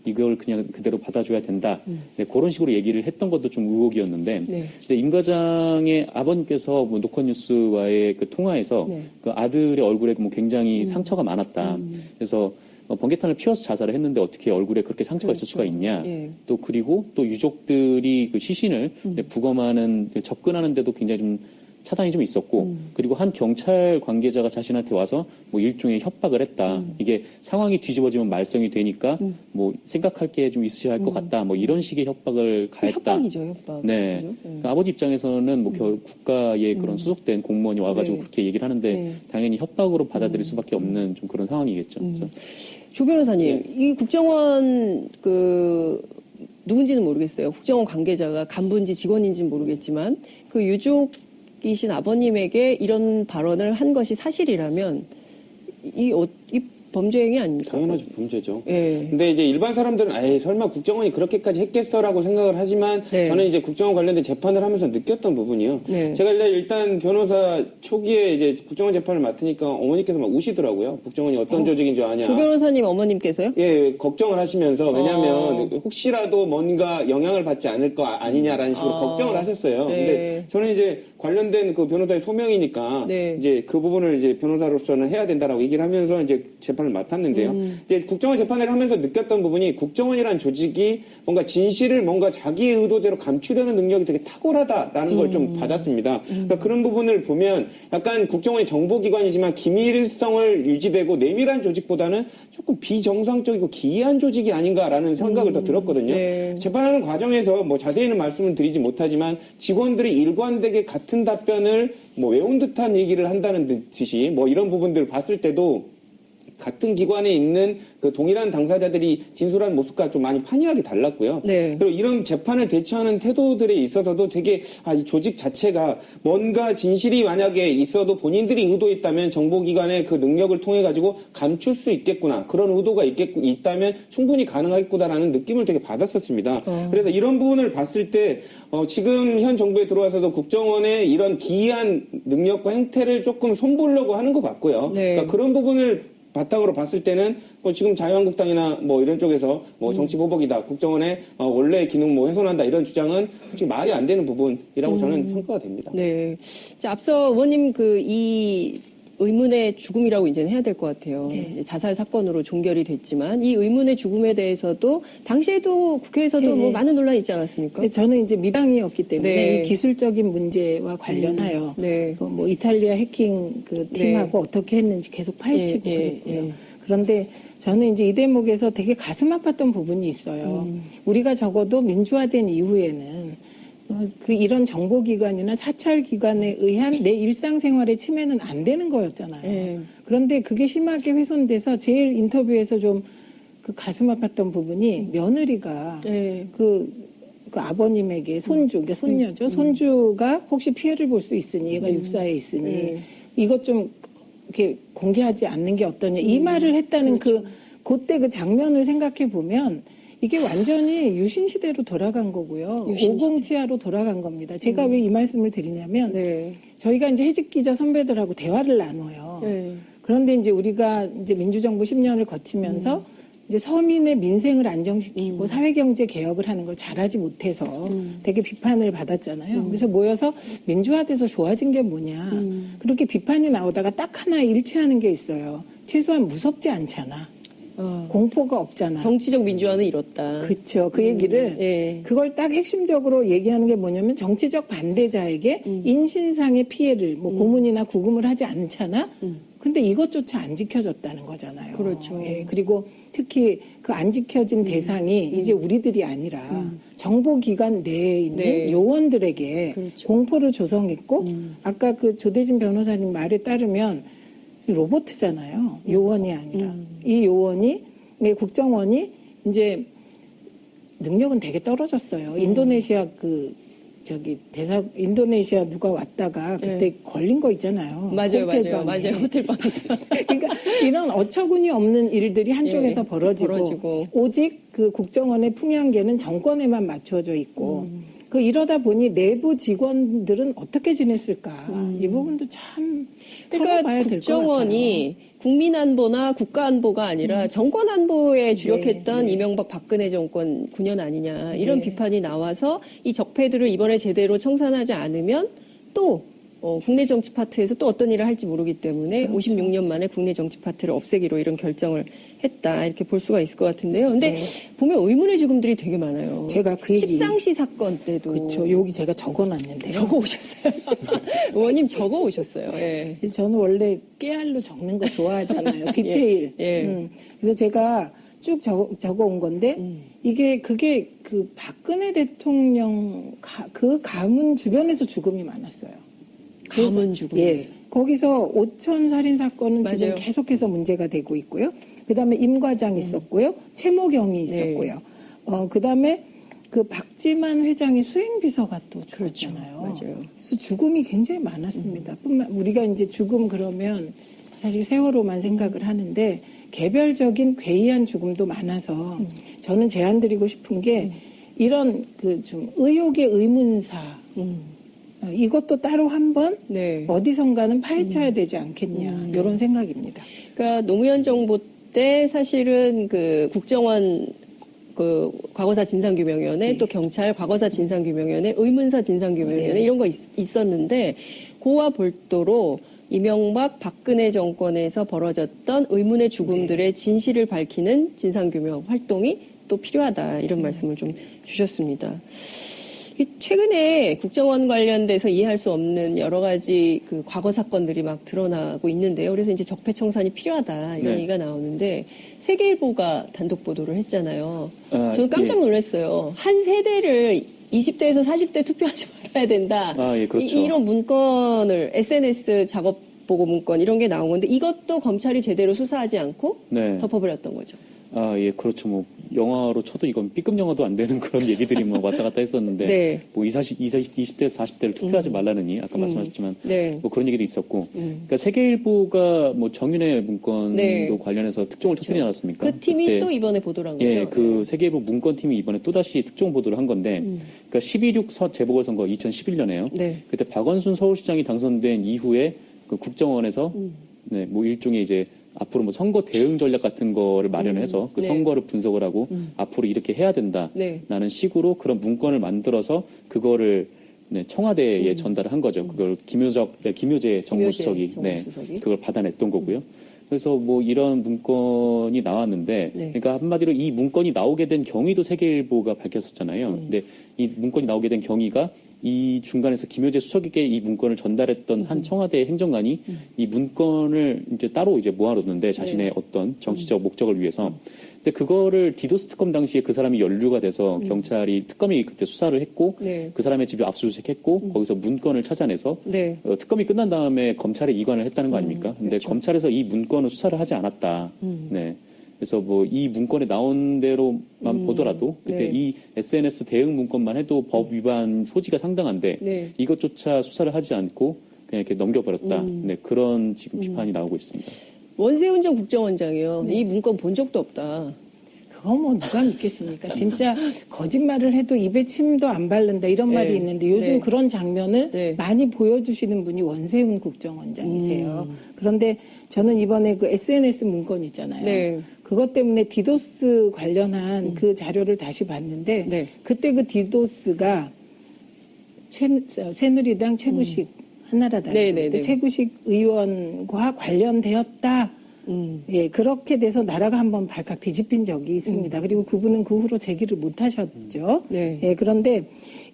이걸 그냥 그대로 받아줘야 된다. 네, 그런 식으로 얘기를 했던 것도 좀 의혹이었는데, 네. 근데 임 과장의 아버님께서 뭐 노컷뉴스와의 그 통화에서 네. 그 아들의 얼굴에 뭐 굉장히 상처가 많았다. 그래서 번개탄을 피워서 자살을 했는데 어떻게 얼굴에 그렇게 상처가 있을 수가 있냐. 예. 또 그리고 또 유족들이 그 시신을 부검하는 접근하는데도 굉장히 좀 차단이 좀 있었고 그리고 한 경찰 관계자가 자신한테 와서 뭐 일종의 협박을 했다. 이게 상황이 뒤집어지면 말썽이 되니까 뭐 생각할 게 좀 있으셔야 할 것 같다. 뭐 이런 식의 협박을 가했다. 협박이죠, 협박. 네. 그죠? 그러니까 아버지 입장에서는 뭐 국가의 그런 소속된 공무원이 와가지고 네. 그렇게 얘기를 하는데 네. 당연히 협박으로 받아들일 수밖에 없는 좀 그런 상황이겠죠. 그래서 조 변호사님, 이 국정원 누군지는 모르겠어요. 국정원 관계자가 간부인지 직원인지는 모르겠지만 그 유족이신 아버님에게 이런 발언을 한 것이 사실이라면 이 범죄 행위 아닙니까? 당연하죠. 범죄죠. 예. 근데 이제 일반 사람들은 아예 설마 국정원이 그렇게까지 했겠어라고 생각을 하지만 네. 저는 이제 국정원 관련된 재판을 하면서 느꼈던 부분이요. 네. 제가 일단 변호사 초기에 이제 국정원 재판을 맡으니까 어머니께서 막 우시더라고요. 국정원이 어떤 조직인 줄 아냐. 조 변호사님 어머님께서요? 예, 걱정을 하시면서 왜냐하면 혹시라도 뭔가 영향을 받지 않을 거 아니냐라는 식으로 걱정을 하셨어요. 네. 근데 저는 이제 관련된 그 변호사의 소명이니까 네. 이제 그 부분을 이제 변호사로서는 해야 된다라고 얘기를 하면서 이제 재판을 맡았는데요. 이제 국정원 재판을 하면서 느꼈던 부분이 국정원이라는 조직이 뭔가 진실을 뭔가 자기의 의도대로 감추려는 능력이 되게 탁월하다라는 걸 좀 받았습니다. 그러니까 그런 부분을 보면 약간 국정원이 정보기관이지만 기밀성을 유지되고 내밀한 조직보다는 조금 비정상적이고 기이한 조직이 아닌가라는 생각을 더 들었거든요. 네. 재판하는 과정에서 뭐 자세히는 말씀을 드리지 못하지만 직원들이 일관되게 같은 답변을 뭐 외운 듯한 얘기를 한다는 듯이 뭐 이런 부분들을 봤을 때도 같은 기관에 있는 그 동일한 당사자들이 진술하는 모습과 좀 많이 판이하게 달랐고요. 네. 그리고 이런 재판을 대처하는 태도들에 있어서도 되게 이 조직 자체가 뭔가 진실이 만약에 있어도 본인들이 의도했다면 정보기관의 그 능력을 통해 가지고 감출 수 있겠구나. 그런 의도가 있다면 충분히 가능하겠구나라는 느낌을 되게 받았었습니다. 그래서 이런 부분을 봤을 때 지금 현 정부에 들어와서도 국정원의 이런 기이한 능력과 행태를 조금 손보려고 하는 것 같고요. 네. 그러니까 그런 부분을 바탕으로 봤을 때는 지금 자유한국당이나 뭐 이런 쪽에서 뭐 정치 보복이다, 국정원의 원래 기능 뭐 훼손한다 이런 주장은 솔직히 말이 안 되는 부분이라고 저는 평가가 됩니다. 네. 자, 앞서 의원님 이 의문의 죽음이라고 이제는 해야 될 것 같아요. 이제 자살 사건으로 종결이 됐지만 이 의문의 죽음에 대해서도 당시에도 국회에서도 뭐 많은 논란이 있지 않았습니까? 저는 이제 미당이었기 때문에 네. 이 기술적인 문제와 관련하여 네. 뭐 이탈리아 해킹 그 팀하고 어떻게 했는지 계속 파헤치고 예, 예, 그랬고요. 예. 그런데 저는 이제 이 대목에서 되게 가슴 아팠던 부분이 있어요. 우리가 적어도 민주화된 이후에는 이런 정보기관이나 사찰기관에 의한 내 일상생활의 침해는 안 되는 거였잖아요. 네. 그런데 그게 심하게 훼손돼서 제일 인터뷰에서 좀 그 가슴 아팠던 부분이 며느리가 네. 그 아버님에게 그러니까 손녀죠. 손주가 혹시 피해를 볼 수 있으니 얘가 육사에 있으니 이것 좀 이렇게 공개하지 않는 게 어떠냐 이 말을 했다는 그때 그 장면을 생각해 보면 이게 완전히 유신 시대로 돌아간 거고요. 오공지하로 돌아간 겁니다. 제가 왜 이 말씀을 드리냐면 네. 저희가 이제 해직 기자 선배들하고 대화를 나눠요. 네. 그런데 이제 우리가 이제 민주정부 10년을 거치면서 이제 서민의 민생을 안정시키고 사회경제 개혁을 하는 걸 잘하지 못해서 되게 비판을 받았잖아요. 그래서 모여서 민주화돼서 좋아진 게 뭐냐. 그렇게 비판이 나오다가 딱 하나 일치하는 게 있어요. 최소한 무섭지 않잖아. 공포가 없잖아. 정치적 민주화는 이렇다. 그렇죠. 그 얘기를 예. 그걸 딱 핵심적으로 얘기하는 게 뭐냐면 정치적 반대자에게 인신상의 피해를 뭐 고문이나 구금을 하지 않잖아. 근데 이것조차 안 지켜졌다는 거잖아요. 그렇죠. 예, 그리고 특히 그 안 지켜진 대상이 이제 우리들이 아니라 정보기관 내에 있는 네. 요원들에게 그렇죠. 공포를 조성했고 아까 그 조대진 변호사님 말에 따르면 로봇잖아요. 요원이 아니라. 이 요원이, 국정원이 이제 능력은 되게 떨어졌어요. 인도네시아 인도네시아 누가 왔다가 그때 걸린 거 있잖아요. 맞아요. 호텔방에. 호텔방에서. 그러니까 이런 어처구니 없는 일들이 한쪽에서 벌어지고 오직 그 국정원의 풍향계는 정권에만 맞춰져 있고 이러다 보니 내부 직원들은 어떻게 지냈을까 이 부분도 참 그러니까 털어봐야 될 것 국정원이 국민안보나 국가안보가 아니라 정권안보에 주력했던 네. 이명박 박근혜 정권 9년 아니냐 이런 비판이 나와서 이 적폐들을 이번에 제대로 청산하지 않으면 또 국내 정치 파트에서 또 어떤 일을 할지 모르기 때문에 그렇죠. 56년 만에 국내 정치 파트를 없애기로 이런 결정을 했다 이렇게 볼 수가 있을 것 같은데요. 근데 보면 의문의 죽음들이 되게 많아요. 제가 그 얘기 십상시 사건 때도 그렇죠. 여기 제가 적어놨는데요. 적어 오셨어요. 의원님 적어 오셨어요. 예. 저는 원래 깨알로 적는 거 좋아하잖아요. 디테일. 예. 그래서 제가 쭉 적어온 건데 그게 그 박근혜 대통령 그 가문 주변에서 죽음이 많았어요. 가문 죽음. 예. 거기서 5천 살인 사건은 맞아요. 지금 계속해서 문제가 되고 있고요. 그다음에 임 과장이 있었고요. 최모경이 있었고요. 그다음에 그 박지만 회장이 수행비서가 또 죽었잖아요. 그렇죠. 맞아요. 그래서 죽음이 굉장히 많았습니다. 우리가 이제 죽음 그러면 사실 세월호만 생각을 하는데 개별적인 괴이한 죽음도 많아서 저는 제안드리고 싶은 게 이런 그 좀 의혹의 의문사 이것도 따로 한번 네. 어디선가는 파헤쳐야 되지 않겠냐 이런 생각입니다. 그러니까 노무현 정부 때 사실은 그 국정원 그 과거사 진상규명위원회 또 경찰 과거사 진상규명위원회 의문사 진상규명위원회 이런 거 있었는데 그와 별도로 이명박 박근혜 정권에서 벌어졌던 의문의 죽음들의 진실을 밝히는 진상규명 활동이 또 필요하다 이런 말씀을 좀 주셨습니다. 최근에 국정원 관련돼서 이해할 수 없는 여러 가지 그 과거 사건들이 막 드러나고 있는데요. 그래서 이제 적폐청산이 필요하다 이런 얘기가 나오는데 세계일보가 단독 보도를 했잖아요. 저는 깜짝 놀랐어요. 한 세대를 20대에서 40대 투표하지 말아야 된다. 예, 그렇죠. 이런 문건을 SNS 작업 보고 문건 이런 게 나온 건데 이것도 검찰이 제대로 수사하지 않고 덮어버렸던 거죠. 예, 그렇죠. 뭐 영화로 쳐도 이건 B급 영화도 안 되는 그런 얘기들이 뭐 왔다 갔다 했었는데 뭐 20대에서 40대를 투표하지 말라느니 아까 말씀하셨지만 뭐 그런 얘기도 있었고 그러니까 세계일보가 뭐 정윤회 문건도 관련해서 특종을 터뜨리지 않았습니까? 그 팀이 그때, 또 이번에 보도를 한 거죠. 예, 그 세계일보 문건팀이 이번에 또다시 특종 보도를 한 건데 그러니까 12.6 재보궐선거 2011년에요. 그때 박원순 서울시장이 당선된 이후에 그 국정원에서 뭐 일종의 이제 앞으로 뭐 선거 대응 전략 같은 거를 마련해서 그 선거를 분석을 하고 앞으로 이렇게 해야 된다라는 식으로 그런 문건을 만들어서 그거를 청와대에 전달을 한 거죠. 그걸 김효재 정무수석이 그걸 받아냈던 거고요. 그래서 뭐 이런 문건이 나왔는데 그러니까 한마디로 이 문건이 나오게 된 경위도 세계일보가 밝혔었잖아요. 근데 이 문건이 나오게 된 경위가 이 중간에서 김효재 수석에게 이 문건을 전달했던 한 청와대 행정관이 이 문건을 이제 따로 이제 모아놓는데 자신의 어떤 정치적 목적을 위해서. 근데 그거를 디도스 특검 당시에 그 사람이 연루가 돼서 경찰이 특검이 그때 수사를 했고 그 사람의 집에 압수수색했고 거기서 문건을 찾아내서 특검이 끝난 다음에 검찰에 이관을 했다는 거 아닙니까? 근데 그렇죠. 검찰에서 이 문건을 수사를 하지 않았다. 그래서 뭐 이 문건에 나온 대로만 보더라도 그때 이 SNS 대응 문건만 해도 법 위반 소지가 상당한데 이것조차 수사를 하지 않고 그냥 이렇게 넘겨버렸다. 그런 지금 비판이 나오고 있습니다. 원세훈 전 국정원장이요. 이 문건 본 적도 없다. 그건 뭐 누가 믿겠습니까? 진짜 거짓말을 해도 입에 침도 안 바른다 이런 말이 있는데 요즘 그런 장면을 많이 보여주시는 분이 원세훈 국정원장이세요. 그런데 저는 이번에 그 SNS 문건 있잖아요. 그것 때문에 디도스 관련한 그 자료를 다시 봤는데 그때 그 디도스가 새누리당 최구식 한나라당 최구식 의원과 관련되었다. 예, 그렇게 돼서 나라가 한번 발칵 뒤집힌 적이 있습니다. 그리고 그분은 그 후로 재기를 못 하셨죠. 예, 그런데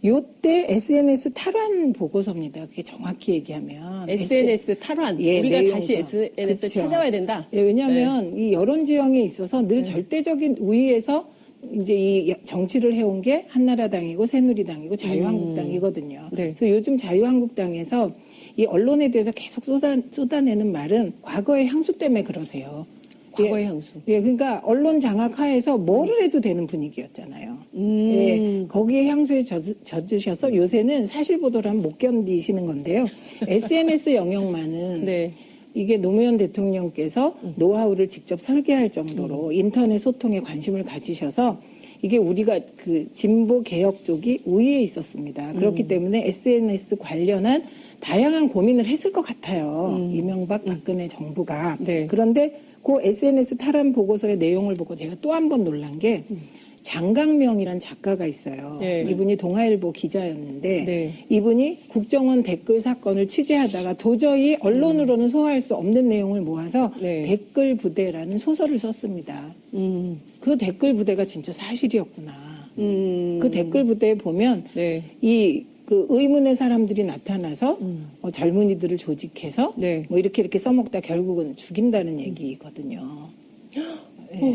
요때 SNS 탈환 보고서입니다. 그게 정확히 얘기하면. SNS 탈환. 예, 우리가 내용서. 다시 SNS를 찾아와야 된다. 예, 왜냐하면 이 여론 지형에 있어서 늘 절대적인 우위에서 이제 이 정치를 해온 게 한나라당이고 새누리당이고 자유한국당이거든요. 그래서 요즘 자유한국당에서 이 언론에 대해서 계속 쏟아내는 말은 과거의 향수 때문에 그러세요. 과거의 향수. 예, 그러니까 언론 장악하에서 뭐를 해도 되는 분위기였잖아요. 예, 거기에 향수에 젖으셔서 요새는 사실 보도를 하면 못 견디시는 건데요. SNS 영역만은 이게 노무현 대통령께서 노하우를 직접 설계할 정도로 인터넷 소통에 관심을 가지셔서 이게 우리가 그 진보 개혁 쪽이 우위에 있었습니다. 그렇기 때문에 SNS 관련한 다양한 고민을 했을 것 같아요. 이명박 박근혜 정부가. 네. 그런데 그 SNS 탈환 보고서의 내용을 보고 제가 또 한 번 놀란 게 장강명이란 작가가 있어요. 네. 이분이 동아일보 기자였는데 네. 이분이 국정원 댓글 사건을 취재하다가 도저히 언론으로는 소화할 수 없는 내용을 모아서 네. 댓글 부대라는 소설을 썼습니다. 그 댓글 부대가 진짜 사실이었구나. 그 댓글 부대에 보면 네. 그 의문의 사람들이 나타나서 젊은이들을 조직해서 네. 뭐 이렇게 써먹다 결국은 죽인다는 얘기거든요.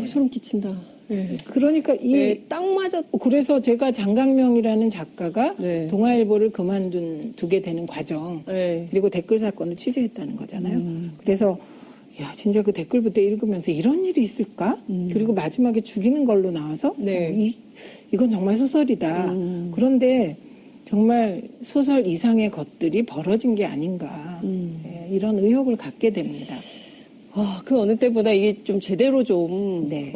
소름 끼친다. 네. 그러니까 네, 딱 맞았. 그래서 제가 장강명이라는 작가가 네. 동아일보를 그만두게 되는 과정 네. 그리고 댓글 사건을 취재했다는 거잖아요. 그래서 야 진짜 그 댓글 부대 읽으면서 이런 일이 있을까? 그리고 마지막에 죽이는 걸로 나와서 네. 이건 정말 소설이다. 그런데 정말 소설 이상의 것들이 벌어진 게 아닌가 이런 의혹을 갖게 됩니다. 그 어느 때보다 이게 좀 제대로 좀 네.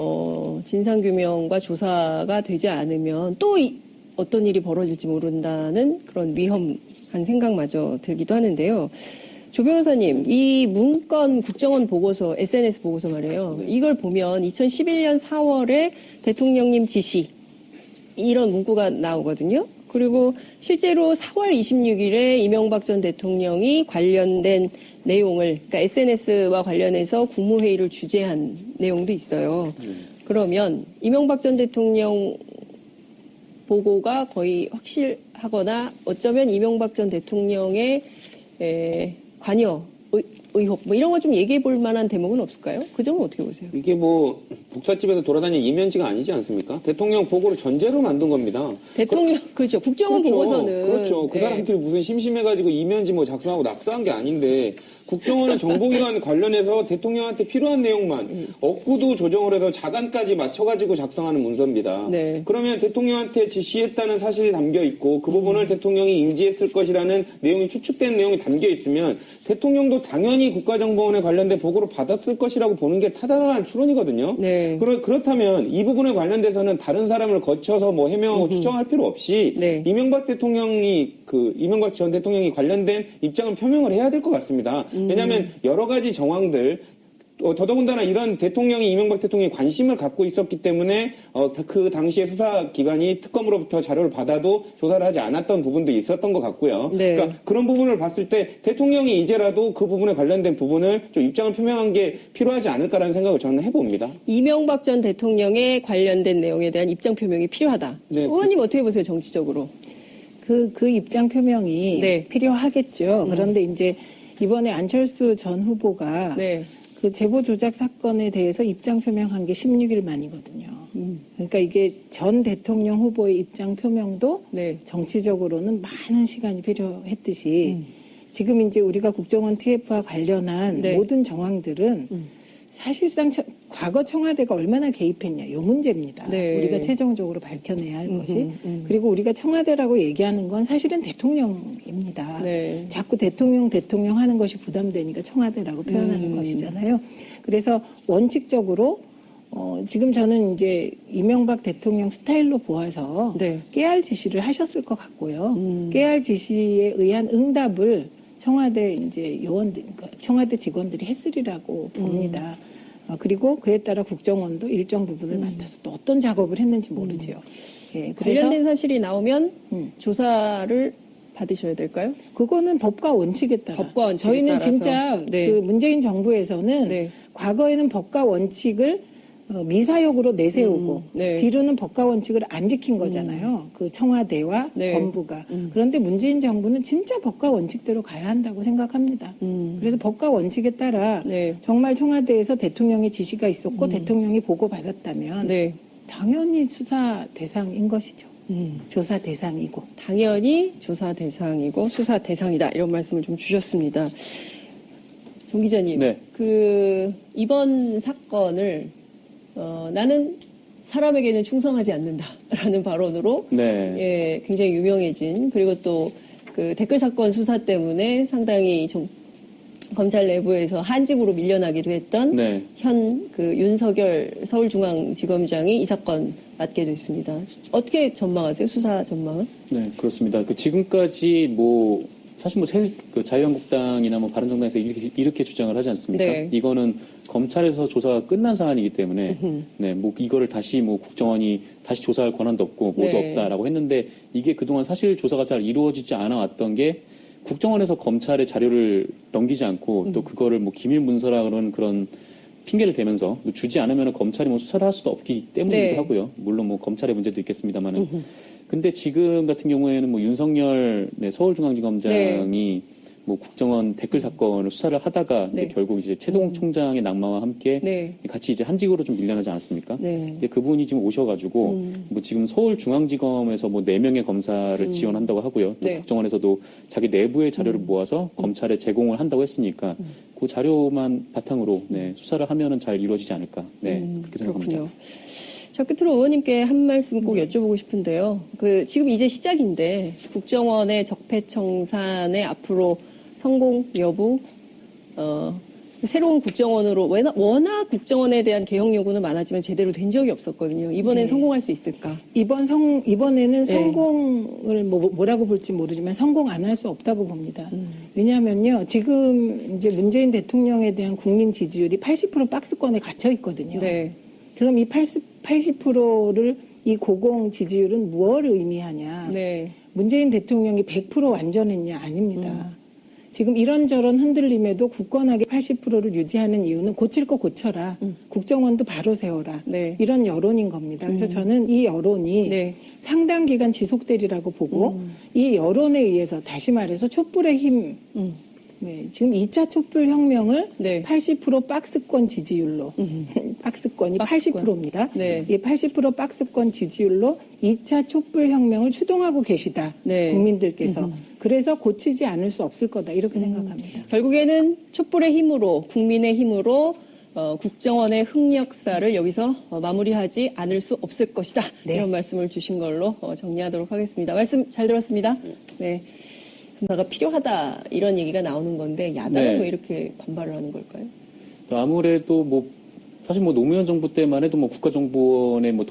진상규명과 조사가 되지 않으면 또 어떤 일이 벌어질지 모른다는 그런 위험한 생각마저 들기도 하는데요. 조 변호사님, 이 문건 국정원 보고서, SNS 보고서 말이에요. 이걸 보면 2011년 4월에 대통령님 지시 이런 문구가 나오거든요. 그리고 실제로 4월 26일에 이명박 전 대통령이 관련된 내용을, 그러니까 SNS와 관련해서 국무회의를 주재한 내용도 있어요. 그러면 이명박 전 대통령 보고가 거의 확실하거나 어쩌면 이명박 전 대통령의 관여 의혹 뭐 이런 거 좀 얘기해 볼 만한 대목은 없을까요? 그 점은 어떻게 보세요? 이게 뭐 복사집에서 돌아다니는 이면지가 아니지 않습니까? 대통령 보고를 전제로 만든 겁니다. 대통령 그렇죠. 국정원 그렇죠. 보고서는 그렇죠. 그 사람들이 무슨 심심해가지고 이면지 뭐 작성하고 낙서한 게 아닌데 국정원은 정보기관 관련해서 대통령한테 필요한 내용만 억구도 조정을 해서 자간까지 맞춰가지고 작성하는 문서입니다. 네. 그러면 대통령한테 지시했다는 사실이 담겨 있고 그 부분을 대통령이 인지했을 것이라는 내용이 추측된 내용이 담겨 있으면 대통령도 당연히 국가정보원에 관련된 보고를 받았을 것이라고 보는 게 타당한 추론이거든요. 네. 그렇다면 이 부분에 관련돼서는 다른 사람을 거쳐서 뭐 해명하고 추정할 필요 없이 네. 이명박 전 대통령이 관련된 입장을 표명을 해야 될 것 같습니다. 왜냐하면 여러 가지 정황들 더더군다나 이런 대통령이 이명박 대통령이 관심을 갖고 있었기 때문에 그 당시에 수사기관이 특검으로부터 자료를 받아도 조사를 하지 않았던 부분도 있었던 것 같고요. 네. 그러니까 그런 부분을 봤을 때 대통령이 이제라도 그 부분에 관련된 부분을 좀 입장을 표명한 게 필요하지 않을까라는 생각을 저는 해봅니다. 이명박 전 대통령의 관련된 내용에 대한 입장 표명이 필요하다. 네. 의원님 어떻게 보세요, 정치적으로? 그 입장 표명이 네. 필요하겠죠. 그런데 이제 이번에 안철수 전 후보가 네. 그 제보 조작 사건에 대해서 입장 표명한 게 16일 만이거든요. 그러니까 이게 전 대통령 후보의 입장 표명도 네. 정치적으로는 많은 시간이 필요했듯이 지금 이제 우리가 국정원 TF와 관련한 네. 모든 정황들은 사실상 과거 청와대가 얼마나 개입했냐 이 문제입니다. 네. 우리가 최종적으로 밝혀내야 할 것이. 그리고 우리가 청와대라고 얘기하는 건 사실은 대통령입니다. 네. 자꾸 대통령 하는 것이 부담되니까 청와대라고 표현하는 것이잖아요. 그래서 원칙적으로 지금 저는 이제 이명박 대통령 스타일로 보아서 네. 깨알 지시를 하셨을 것 같고요. 깨알 지시에 의한 응답을 청와대 이제 요원들, 그러니까 청와대 직원들이 했으리라고 봅니다. 그리고 그에 따라 국정원도 일정 부분을 맡아서 또 어떤 작업을 했는지 모르지요. 예, 그래서 관련된 사실이 나오면 조사를 받으셔야 될까요? 그거는 법과 원칙에 따라. 법과 원칙에 저희는 따라서. 진짜 네. 그 문재인 정부에서는 네. 과거에는 법과 원칙을 미사역으로 내세우고 네. 뒤로는 법과 원칙을 안 지킨 거잖아요. 그 청와대와 네. 법무가. 그런데 문재인 정부는 진짜 법과 원칙대로 가야 한다고 생각합니다. 그래서 법과 원칙에 따라 네. 정말 청와대에서 대통령의 지시가 있었고 대통령이 보고받았다면 네. 당연히 수사 대상인 것이죠. 조사 대상이고. 당연히 조사 대상이고 수사 대상이다. 이런 말씀을 좀 주셨습니다. 정 기자님, 네. 이번 사건을 나는 사람에게는 충성하지 않는다라는 발언으로 네. 예, 굉장히 유명해진 그리고 또 그 댓글 사건 수사 때문에 상당히 좀 검찰 내부에서 한직으로 밀려나기도 했던 네. 현 그 윤석열 서울중앙지검장이 이 사건 맡게 됐습니다. 어떻게 전망하세요? 수사 전망은? 네, 그렇습니다. 지금까지 뭐 사실 뭐 그 자유한국당이나 뭐 바른정당에서 이렇게 주장을 하지 않습니까? 네. 이거는 검찰에서 조사가 끝난 사안이기 때문에 네, 뭐 이거를 다시 뭐 국정원이 다시 조사할 권한도 없고 모두 네. 없다라고 했는데 이게 그동안 사실 조사가 잘 이루어지지 않아 왔던 게 국정원에서 검찰에 자료를 넘기지 않고 또 그거를 뭐 기밀 문서라 그런 핑계를 대면서 주지 않으면 검찰이 뭐 수사를 할 수도 없기 때문이기도 네. 하고요. 물론 뭐 검찰의 문제도 있겠습니다만은. 근데 지금 같은 경우에는 뭐 윤석열 서울중앙지검장이 뭐 국정원 댓글 사건을 수사를 하다가 이제 네. 결국 이제 최동욱 총장의 낙마와 함께 네. 같이 이제 한직으로 좀 밀려나지 않았습니까? 네. 근데 그분이 지금 오셔가지고 뭐 지금 서울중앙지검에서 뭐 4명의 검사를 지원한다고 하고요. 또 네. 국정원에서도 자기 내부의 자료를 모아서 검찰에 제공을 한다고 했으니까 그 자료만 바탕으로 네, 수사를 하면은 잘 이루어지지 않을까. 네, 그렇게 생각합니다. 그렇군요. 자, 끝으로 의원님께 한 말씀 꼭 여쭤보고 싶은데요. 지금 이제 시작인데 국정원의 적폐청산의 앞으로 성공 여부, 새로운 국정원으로 워낙 국정원에 대한 개혁 요구는 많았지만 제대로 된 적이 없었거든요. 이번엔 네. 성공할 수 있을까? 이번에는 네. 성공을 뭐라고 볼지 모르지만 성공 안 할 수 없다고 봅니다. 왜냐하면요, 지금 이제 문재인 대통령에 대한 국민 지지율이 80% 박스권에 갇혀 있거든요. 네. 그럼 이 80%를 이 고공 지지율은 무엇을 의미하냐? 네. 문재인 대통령이 100% 완전했냐? 아닙니다. 지금 이런저런 흔들림에도 굳건하게 80%를 유지하는 이유는 고칠 거 고쳐라. 국정원도 바로 세워라. 네. 이런 여론인 겁니다. 그래서 저는 이 여론이 네. 상당 기간 지속되리라고 보고 이 여론에 의해서 다시 말해서 촛불의 힘 네, 지금 2차 촛불 혁명을 네. 80% 박스권 지지율로 박스권이 박스권. 80%입니다. 네. 이 80% 박스권 지지율로 2차 촛불 혁명을 추동하고 계시다. 네. 국민들께서. 그래서 고치지 않을 수 없을 거다. 이렇게 생각합니다. 결국에는 촛불의 힘으로, 국민의 힘으로 국정원의 흑역사를 여기서 마무리하지 않을 수 없을 것이다. 네. 이런 말씀을 주신 걸로 정리하도록 하겠습니다. 말씀 잘 들었습니다. 네. 분사가 필요하다 이런 얘기가 나오는 건데 야당은 네. 왜 이렇게 반발을 하는 걸까요? 아무래도 뭐 사실 뭐 노무현 정부 때만 해도 뭐 국가정보원의 뭐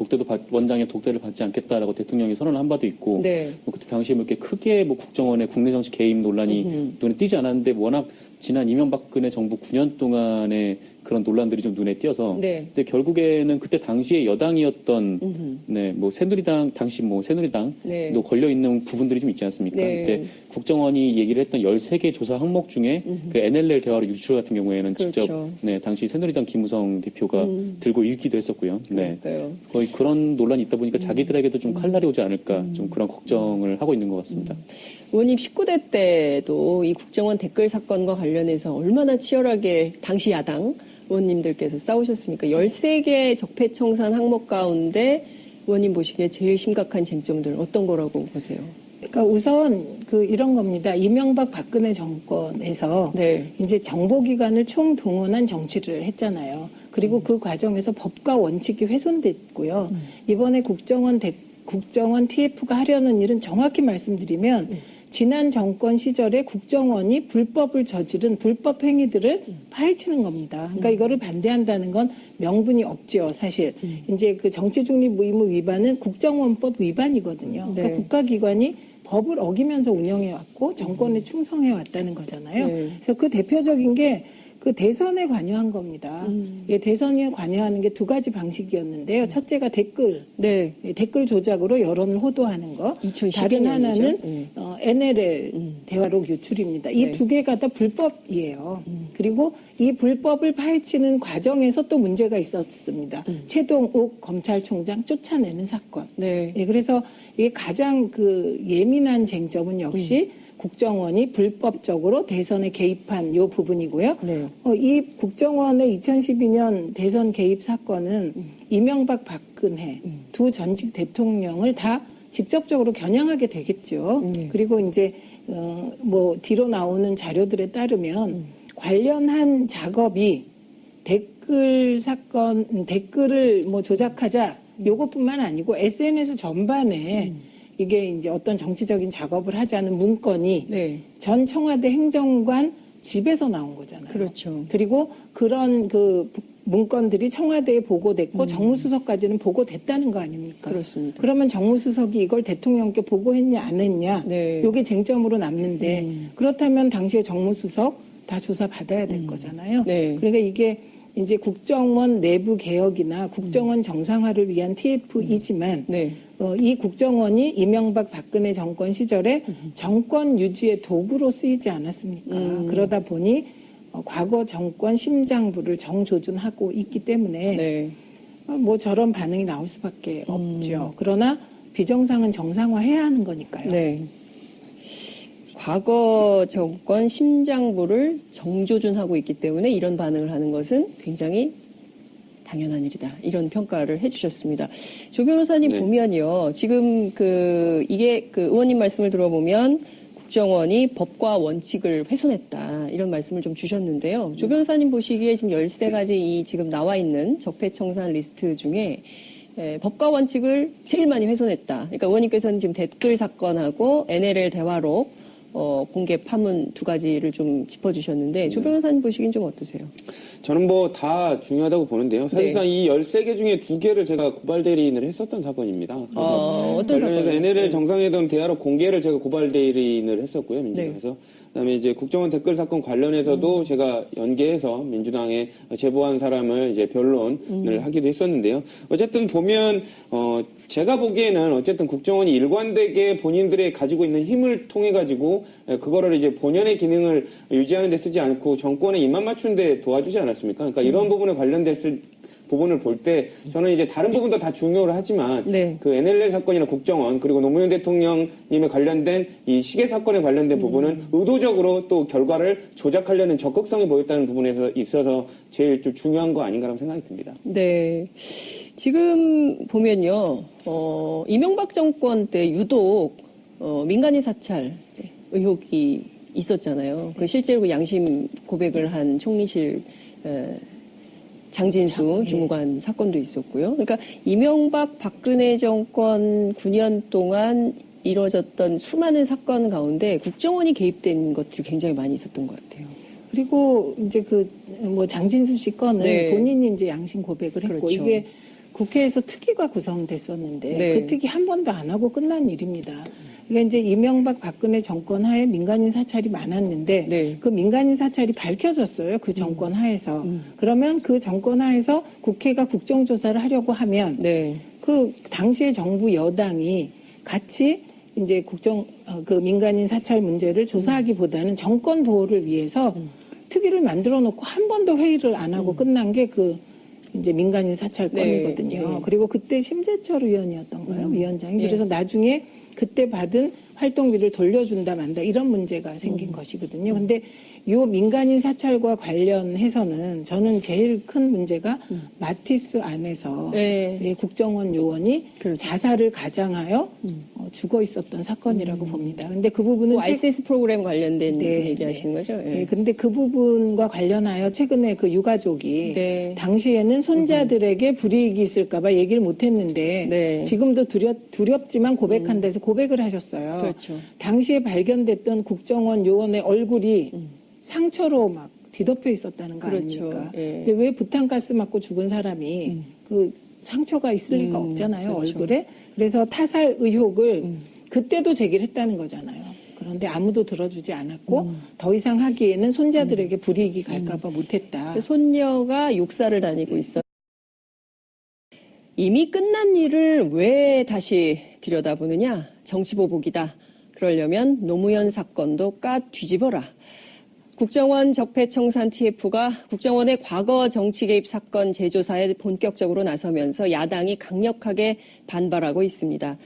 원장의 독대를 받지 않겠다라고 대통령이 선언을 한 바도 있고 네. 뭐 그때 당시에 뭐 이렇게 크게 뭐 국정원의 국내 정치 개입 논란이 눈에 띄지 않았는데 워낙 지난 이명박근혜 정부 9년 동안의 그런 논란들이 좀 눈에 띄어서 네. 근데 결국에는 그때 당시에 여당이었던 네, 뭐 새누리당 당시 뭐 새누리당도 네. 걸려 있는 부분들이 좀 있지 않습니까? 네. 그때 국정원이 얘기를 했던 13개 조사 항목 중에 그 NLL 대화로 유출 같은 경우에는 그렇죠. 직접 네, 당시 새누리당 김무성 대표가 들고 읽기도 했었고요. 네. 그러니까요. 거의 그런 논란이 있다 보니까 자기들에게도 좀 칼날이 오지 않을까 좀 그런 걱정을 하고 있는 것 같습니다. 의원님 19대 때도 이 국정원 댓글 사건과 관련해서 얼마나 치열하게 당시 야당 의원님들께서 싸우셨습니까? 13개 적폐청산 항목 가운데 의원님 보시기에 제일 심각한 쟁점들 어떤 거라고 보세요? 그러니까 우선 이런 겁니다. 이명박 박근혜 정권에서 네. 이제 정보기관을 총동원한 정치를 했잖아요. 그리고 그 과정에서 법과 원칙이 훼손됐고요. 이번에 국정원 TF가 하려는 일은 정확히 말씀드리면 지난 정권 시절에 국정원이 불법을 저지른 불법 행위들을 파헤치는 겁니다. 그러니까 이거를 반대한다는 건 명분이 없죠, 사실. 이제 그 정치중립 의무 위반은 국정원법 위반이거든요. 네. 그러니까 국가기관이 법을 어기면서 운영해왔고 정권에 충성해왔다는 거잖아요. 네. 그래서 그 대표적인 게 그 대선에 관여한 겁니다. 예, 대선에 관여하는 게 두 가지 방식이었는데요. 첫째가 댓글 조작으로 여론을 호도하는 거. 2012 다른 하나는 년이죠. NLL 대화록 유출입니다. 이 네. 두 개가 다 불법이에요. 그리고 이 불법을 파헤치는 과정에서 또 문제가 있었습니다. 최동욱 검찰총장 쫓아내는 사건. 네. 예, 그래서 이게 가장 예민한 쟁점은 역시 국정원이 불법적으로 대선에 개입한 요 부분이고요. 네. 이 국정원의 2012년 대선 개입 사건은 이명박 박근혜 두 전직 대통령을 다 직접적으로 겨냥하게 되겠죠. 그리고 이제 뭐 뒤로 나오는 자료들에 따르면 관련한 작업이 댓글 사건 댓글을 뭐 조작하자 요것뿐만 아니고 SNS 전반에 이게 이제 어떤 정치적인 작업을 하자는 문건이 네. 전 청와대 행정관 집에서 나온 거잖아요. 그렇죠. 그리고 그런 문건들이 청와대에 보고됐고 정무수석까지는 보고됐다는 거 아닙니까? 그렇습니다. 그러면 정무수석이 이걸 대통령께 보고했냐 안 했냐 네. 이게 쟁점으로 남는데 그렇다면 당시에 정무수석 다 조사 받아야 될 거잖아요. 네. 그러니까 이게 이제 국정원 내부 개혁이나 국정원 정상화를 위한 TF이지만 네. 이 국정원이 이명박 박근혜 정권 시절에 정권 유지의 도구로 쓰이지 않았습니까? 그러다 보니 과거 정권 심장부를 정조준하고 있기 때문에 네. 뭐 저런 반응이 나올 수밖에 없죠. 그러나 비정상은 정상화해야 하는 거니까요. 네. 과거 정권 심장부를 정조준하고 있기 때문에 이런 반응을 하는 것은 굉장히 당연한 일이다. 이런 평가를 해주셨습니다. 조 변호사님 네. 보면요. 지금 이게 의원님 말씀을 들어보면 국정원이 법과 원칙을 훼손했다. 이런 말씀을 좀 주셨는데요. 조 변호사님 보시기에 지금 13가지 이 지금 나와 있는 적폐청산 리스트 중에 법과 원칙을 제일 많이 훼손했다. 그러니까 의원님께서는 지금 댓글 사건하고 NLL 대화록 공개 파문 두 가지를 좀 짚어주셨는데 조 변호사님 보시기엔 좀 어떠세요? 저는 뭐 다 중요하다고 보는데요. 사실상 이 13개 중에 2개를 제가 고발 대리인을 했었던 사건입니다. 그래서 어떤 관련해서 사건이요? NLL 정상회담 대화록 공개를 제가 고발 대리인을 했었고요. 민주당에서. 그다음에 이제 국정원 댓글 사건 관련해서도 제가 연계해서 민주당에 제보한 사람을 이제 변론을 하기도 했었는데요. 어쨌든 보면 제가 보기에는 어쨌든 국정원이 일관되게 본인들의 가지고 있는 힘을 통해 가지고 그거를 이제 본연의 기능을 유지하는 데 쓰지 않고 정권에 입맛 맞추는 데 도와주지 않았습니까? 그러니까 이런 부분에 관련됐을 부분을 볼 때 저는 이제 다른 부분도 다 중요를 하지만 네. 그 NLL 사건이나 국정원 그리고 노무현 대통령님에 관련된 이 시계 사건에 관련된 부분은 의도적으로 또 결과를 조작하려는 적극성이 보였다는 부분에서 있어서 제일 좀 중요한 거 아닌가라는 생각이 듭니다. 네. 지금 보면요. 이명박 정권 때 유독 민간인 사찰 의혹이 있었잖아요. 그 실제로 그 양심 고백을 한 총리실 장진수 주무관 사건도 있었고요. 그러니까 이명박 박근혜 정권 9년 동안 이뤄졌던 수많은 사건 가운데 국정원이 개입된 것들이 굉장히 많이 있었던 것 같아요. 그리고 이제 뭐 장진수 씨 건은 네. 본인이 이제 양심 고백을 했고 그렇죠. 이게 국회에서 특위가 구성됐었는데 네. 그 특위 한 번도 안 하고 끝난 일입니다. 그러니까 이제 이명박 박근혜 정권 하에 민간인 사찰이 많았는데 네. 그 민간인 사찰이 밝혀졌어요. 그 정권 하에서. 그러면 그 정권 하에서 국회가 국정조사를 하려고 하면 네. 그 당시의 정부 여당이 같이 이제 그 민간인 사찰 문제를 조사하기보다는 정권 보호를 위해서 특위를 만들어 놓고 한 번도 회의를 안 하고 끝난 게 이제 민간인 사찰 건이거든요. 네. 그리고 그때 심재철 의원이었던가요? 위원장이. 네. 그래서 나중에 그때 받은 활동비를 돌려준다 만다 이런 문제가 생긴 것이거든요. 근데 요 민간인 사찰과 관련해서는 저는 제일 큰 문제가 마티스 안에서 네. 국정원 요원이 그렇죠. 자살을 가장하여 죽어 있었던 사건이라고 봅니다. 근데 그 부분은 ICS 프로그램 관련된 네, 얘기하시는 거죠? 예. 네, 근데 그 부분과 관련하여 최근에 그 유가족이 네. 당시에는 손자들에게 불이익이 있을까봐 얘기를 못했는데 네. 지금도 두렵지만 고백한 데서 고백을 하셨어요. 그렇죠. 당시에 발견됐던 국정원 요원의 얼굴이 상처로 막 뒤덮여 있었다는 거 그렇죠. 아닙니까? 예. 근데 왜 부탄가스 맞고 죽은 사람이 그 상처가 있을 리가 없잖아요, 그렇죠. 얼굴에. 그래서 타살 의혹을 그때도 제기를 했다는 거잖아요. 그런데 아무도 들어주지 않았고 더 이상 하기에는 손자들에게 불이익이 갈까봐 못했다. 손녀가 육사를 다니고 있어. 이미 끝난 일을 왜 다시 들여다보느냐? 정치보복이다. 그러려면 노무현 사건도 까 뒤집어라. 국정원 적폐청산 TF가 국정원의 과거 정치 개입 사건 재조사에 본격적으로 나서면서 야당이 강력하게 반발하고 있습니다.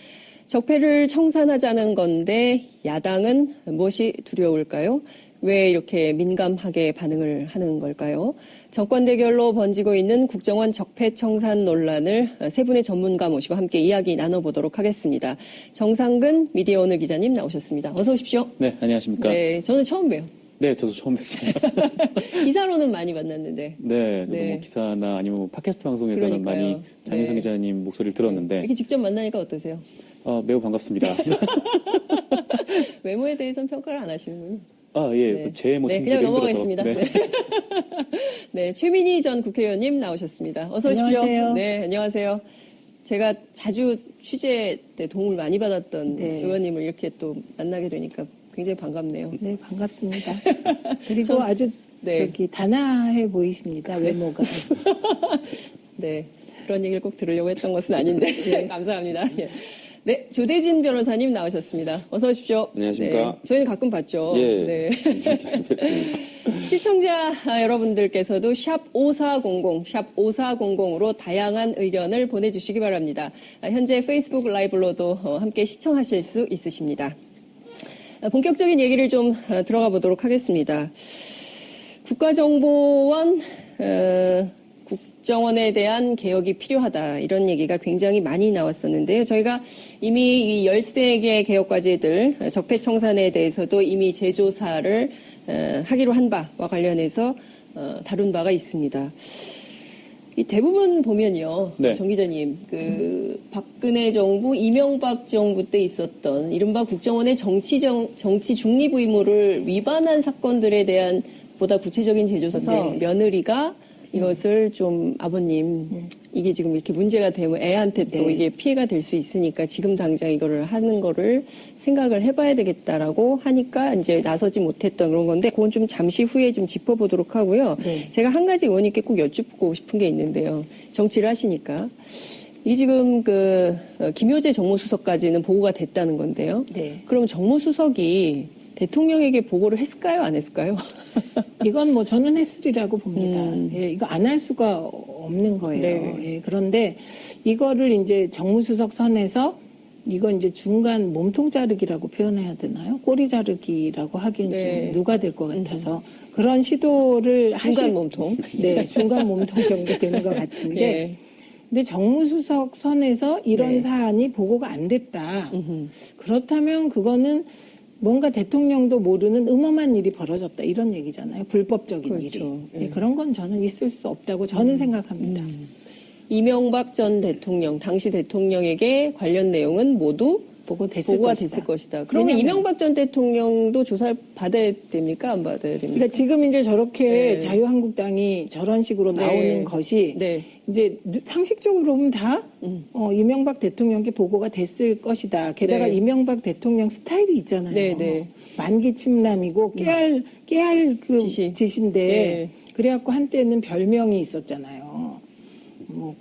적폐를 청산하자는 건데 야당은 무엇이 두려울까요? 왜 이렇게 민감하게 반응을 하는 걸까요? 정권 대결로 번지고 있는 국정원 적폐청산 논란을 세 분의 전문가 모시고 함께 이야기 나눠보도록 하겠습니다. 정상근 미디어오늘 기자님 나오셨습니다. 어서 오십시오. 네, 안녕하십니까. 네, 저는 처음 봬요. 네, 저도 처음 뵙습니다. 기사로는 많이 만났는데. 네, 저도 네. 뭐 기사나 아니면 뭐 팟캐스트 방송에서는 그러니까요. 많이 장윤성 네. 기자님 목소리를 들었는데 이렇게 직접 만나니까 어떠세요? 매우 반갑습니다. 외모에 대해서는 평가를 안 하시는군요. 예. 네. 제 뭐 네, 챙기기 그냥 힘들어서. 넘어가겠습니다. 네. 네. 네, 최민희 전 국회의원님 나오셨습니다. 어서 오십시오. 안녕하세요. 네, 안녕하세요. 제가 자주 취재 때 도움을 많이 받았던 네. 의원님을 이렇게 또 만나게 되니까 굉장히 반갑네요. 네, 반갑습니다. 그리고 아주 네. 단아해 보이십니다. 외모가. 네, 그런 얘기를 꼭 들으려고 했던 것은 아닌데 감사합니다. 예. 네, 조대진 변호사님 나오셨습니다. 어서 오십시오. 안녕하십니까. 네, 저희는 가끔 봤죠. 예. 네. 시청자 여러분들께서도 샵 5400, 샵 5400으로 다양한 의견을 보내주시기 바랍니다. 현재 페이스북 라이브로도 함께 시청하실 수 있으십니다. 본격적인 얘기를 좀 들어가 보도록 하겠습니다. 국가정보원, 국정원에 대한 개혁이 필요하다 이런 얘기가 굉장히 많이 나왔었는데요. 저희가 이미 이 13개 개혁 과제들 적폐청산에 대해서도 이미 재조사를 하기로 한 바와 관련해서 다룬 바가 있습니다. 이 대부분 보면요, 네. 정 기자님, 그 박근혜 정부, 이명박 정부 때 있었던 이른바 국정원의 정치 중립 의무를 위반한 사건들에 대한 보다 구체적인 제조사서 네. 며느리가 이것을 좀 아버님 이게 지금 이렇게 문제가 되면 애한테 또 네. 이게 피해가 될 수 있으니까 지금 당장 이거를 하는 거를 생각을 해봐야 되겠다라고 하니까 이제 나서지 못했던 그런 건데 그건 좀 잠시 후에 좀 짚어보도록 하고요. 네. 제가 한 가지 의원님께 꼭 여쭙고 싶은 게 있는데요. 정치를 하시니까 이 지금 그 김효재 정무수석까지는 보고가 됐다는 건데요. 네. 그럼 정무수석이 대통령에게 보고를 했을까요? 안 했을까요? 이건 뭐 저는 했으리라고 봅니다. 예, 이거 안 할 수가 없는 거예요. 네. 예, 그런데 이거를 이제 정무수석 선에서 이건 이제 중간 몸통 자르기라고 표현해야 되나요? 꼬리 자르기라고 하기엔 네. 좀 누가 될 것 같아서 그런 시도를 중간 몸통. 네, 중간 몸통 정도 되는 것 같은데. 예. 근데 정무수석 선에서 이런 네. 사안이 보고가 안 됐다. 그렇다면 그거는 뭔가 대통령도 모르는 음험한 일이 벌어졌다 이런 얘기잖아요. 불법적인 그렇죠. 일이. 예, 그런 건 저는 있을 수 없다고 저는 생각합니다. 이명박 전 대통령, 당시 대통령에게 관련 내용은 모두 보고가 것이다. 됐을 것이다. 그러면 왜냐면- 이명박 전 대통령도 조사를 받아야 됩니까? 안 받아야 됩니까? 그러니까 지금 이제 저렇게 네. 자유한국당이 저런 식으로 네. 나오는 것이 네. 이제 상식적으로 보면 다 이명박 대통령께 보고가 됐을 것이다. 게다가 네. 이명박 대통령 스타일이 있잖아요. 네, 네. 만기 침람이고 깨알 그 지시. 짓인데 네. 그래갖고 한때는 별명이 있었잖아요. 뭐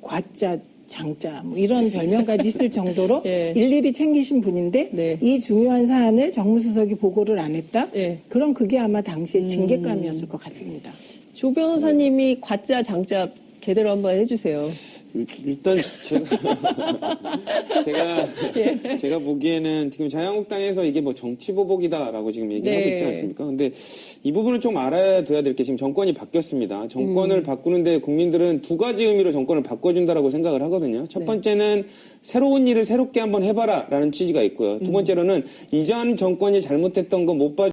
과자 장자 뭐 이런 별명까지 있을 정도로 네. 일일이 챙기신 분인데 네. 이 중요한 사안을 정무수석이 보고를 안 했다? 네. 그럼 그게 아마 당시에 징계감이었을 것 같습니다. 조 변호사님이 과자, 장자 제대로 한번 해주세요. 일단 제가 보기에는 지금 자유한국당에서 이게 뭐 정치보복이다라고 지금 얘기하고 네. 있지 않습니까? 근데 이 부분을 좀 알아둬야 될 게 지금 정권이 바뀌었습니다. 정권을 바꾸는데 국민들은 두 가지 의미로 정권을 바꿔준다라고 생각을 하거든요. 첫 번째는 새로운 일을 새롭게 한번 해봐라라는 취지가 있고요. 두 번째로는 이전 정권이 잘못했던 거 못 봐.